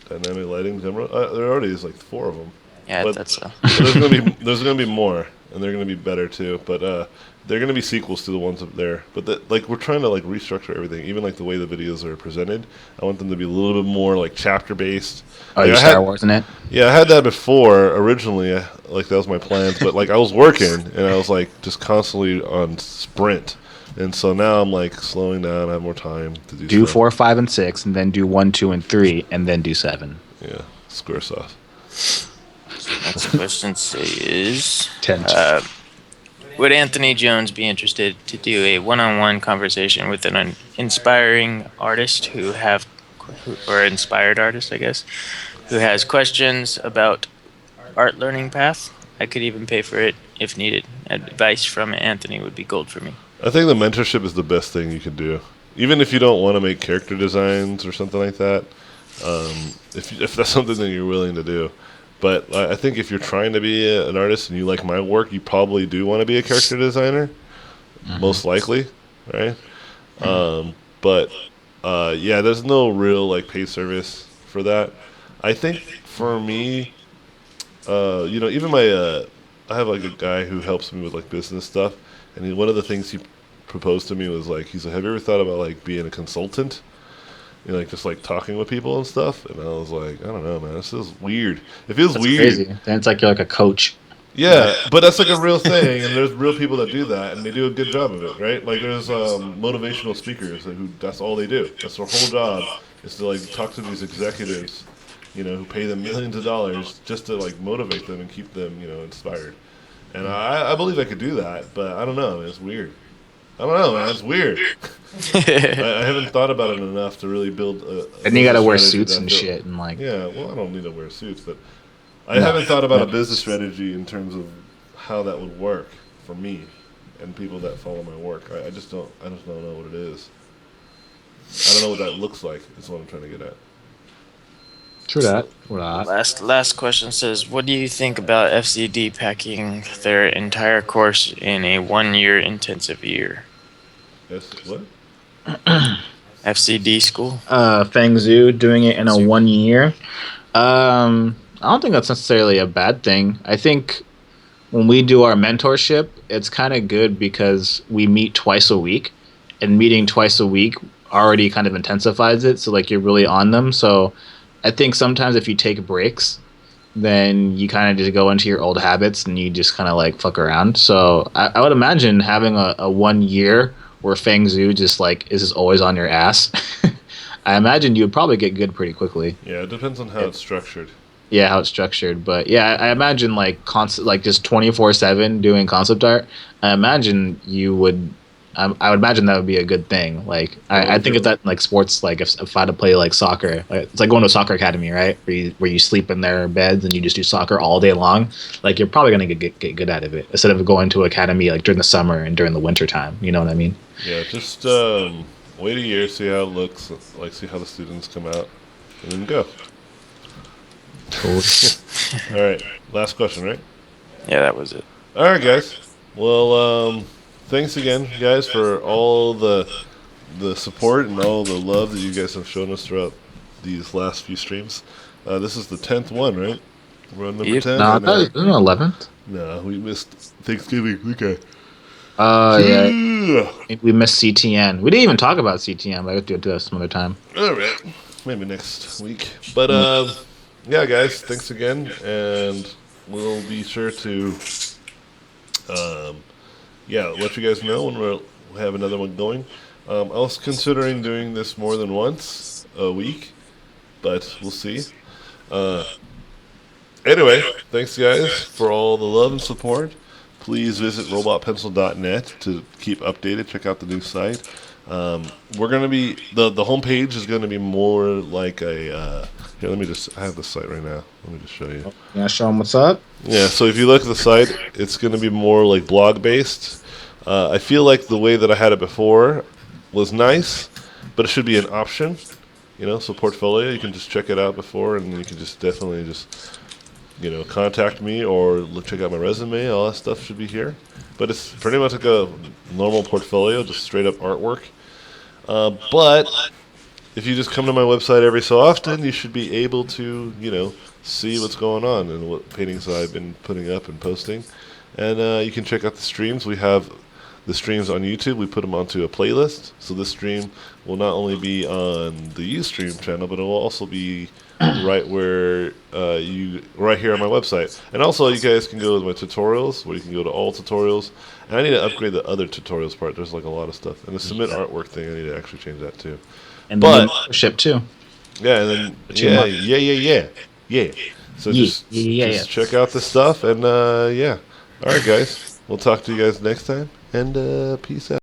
Speaker 3: Dynamic lighting, camera. There already is like 4 of them.
Speaker 2: Yeah,
Speaker 3: But-
Speaker 2: that's a...
Speaker 3: There's gonna be more, and they're gonna be better too. But they're gonna be sequels to the ones up there. But like we're trying to like restructure everything, even like the way the videos are presented. I want them to be a little bit more like chapter based.
Speaker 4: Oh,
Speaker 3: Like,
Speaker 4: you
Speaker 3: I
Speaker 4: Star
Speaker 3: had-
Speaker 4: Wars in it?
Speaker 3: Yeah, I had that before originally. Like that was my plans, but like I was working and I was like just constantly on sprint. And so now I'm like slowing down. I have more time to
Speaker 4: Do
Speaker 3: stuff.
Speaker 4: 4, 5, and 6, and then do 1, 2, and 3, and then do 7.
Speaker 3: Yeah, square sauce.
Speaker 2: Next question says,
Speaker 4: 10.
Speaker 2: would Anthony Jones be interested to do a one-on-one conversation with an inspiring artist or inspired artist, I guess, who has questions about art learning path? I could even pay for it if needed. Advice from Anthony would be gold for me.
Speaker 3: I think the mentorship is the best thing you can do. Even if you don't want to make character designs or something like that, if that's something that you're willing to do. But I think if you're trying to be an artist and you like my work, you probably do want to be a character designer, most likely, right? But yeah, there's no real like paid service for that. I think for me, even my I have like a guy who helps me with like business stuff, and one of the things he proposed to me was like, he said, "Have you ever thought about like being a consultant? Like just like talking with people and stuff?" And I was like, I don't know, man. This is weird. It feels
Speaker 4: That's
Speaker 3: weird.
Speaker 4: crazy. Then it's like you're like a coach.
Speaker 3: Yeah, but that's like a real thing, and there's real people that do that, and they do a good job of it, right? Like there's motivational speakers who that's all they do. That's their whole job is to like talk to these executives who pay them millions of dollars just to like motivate them and keep them, inspired. And I believe I could do that, but I don't know. It's weird. I don't know, man. It's weird. I haven't thought about it enough to really build a
Speaker 4: And you
Speaker 3: business
Speaker 4: gotta wear
Speaker 3: strategy
Speaker 4: suits
Speaker 3: that I
Speaker 4: and
Speaker 3: feel.
Speaker 4: shit and like.
Speaker 3: Yeah, well, I don't need to wear suits, but I
Speaker 4: No,
Speaker 3: haven't thought about a
Speaker 4: no.
Speaker 3: business strategy in terms of how that would work for me and people that follow my work. I just don't. I just don't know what it is. I don't know what that looks like. Is what I'm trying to get at.
Speaker 4: True that. True that.
Speaker 2: Last question says, what do you think about FCD packing their entire course in a 1 year intensive year?
Speaker 3: Yes. What?
Speaker 2: FCD school?
Speaker 4: Feng Zhu doing it in a 1 year. I don't think that's necessarily a bad thing. I think when we do our mentorship, it's kind of good because we meet twice a week, and meeting twice a week already kind of intensifies it. So like you're really on them. So I think sometimes if you take breaks, then you kind of just go into your old habits and you just kind of like fuck around. So I would imagine having a 1 year where Feng Zhu just like is just always on your ass. I imagine you would probably get good pretty quickly.
Speaker 3: Yeah, it depends on how it's structured.
Speaker 4: Yeah, how it's structured. But yeah, I imagine like constant, like just 24/7 doing concept art. I imagine you would. I would imagine that would be a good thing. Like I think of that in, like sports. Like if I had to play like soccer, like, it's like going to a soccer academy, right? Where you sleep in their beds and you just do soccer all day long. Like you're probably gonna get good out of it instead of going to academy like during the summer and during the winter time. You know what I mean?
Speaker 3: Yeah, just wait a year, see how it looks, like see how the students come out, and then go.
Speaker 4: Cool.
Speaker 3: All right, last question, right?
Speaker 2: Yeah, that was it.
Speaker 3: All right, guys. Well, thanks again, guys, for all the support and all the love that you guys have shown us throughout these last few streams. This is the 10th one, right? We're on number
Speaker 2: Yep.
Speaker 3: 10.
Speaker 4: No,
Speaker 3: and,
Speaker 4: that was 11th.
Speaker 3: no, we missed Thanksgiving. Okay.
Speaker 4: Yeah. We missed CTN. We didn't even talk about CTN, but I have to do that some other time.
Speaker 3: All right, maybe next week. But yeah, guys, thanks again, and we'll be sure to let you guys know when we'll have another one going. I was considering doing this more than once a week, but we'll see. Anyway, thanks guys for all the love and support. Please visit robotpencil.net to keep updated. Check out the new site. We're gonna be the homepage is gonna be more like a. Here, I have the site right now. Let me just show you.
Speaker 4: Yeah, show them what's up.
Speaker 3: Yeah, so if you look at the site, it's going to be more like blog based. I feel like the way that I had it before was nice, but it should be an option. So portfolio, you can just check it out before, and you can just definitely just contact me or check out my resume. All that stuff should be here. But it's pretty much like a normal portfolio, just straight up artwork. But if you just come to my website every so often, you should be able to, see what's going on and what paintings I've been putting up and posting. And you can check out the streams. We have the streams on YouTube. We put them onto a playlist. So this stream will not only be on the Ustream channel, but it will also be right where right here on my website. And also, you guys can go to my tutorials, where you can go to all tutorials. And I need to upgrade the other tutorials part. There's like a lot of stuff. And the submit artwork thing, I need to actually change that too.
Speaker 4: And
Speaker 3: But-
Speaker 4: the membership too.
Speaker 3: Yeah, and then yeah. So
Speaker 4: Yeah,
Speaker 3: just
Speaker 4: yeah.
Speaker 3: check out the stuff, and yeah. All right, guys. We'll talk to you guys next time, and peace out.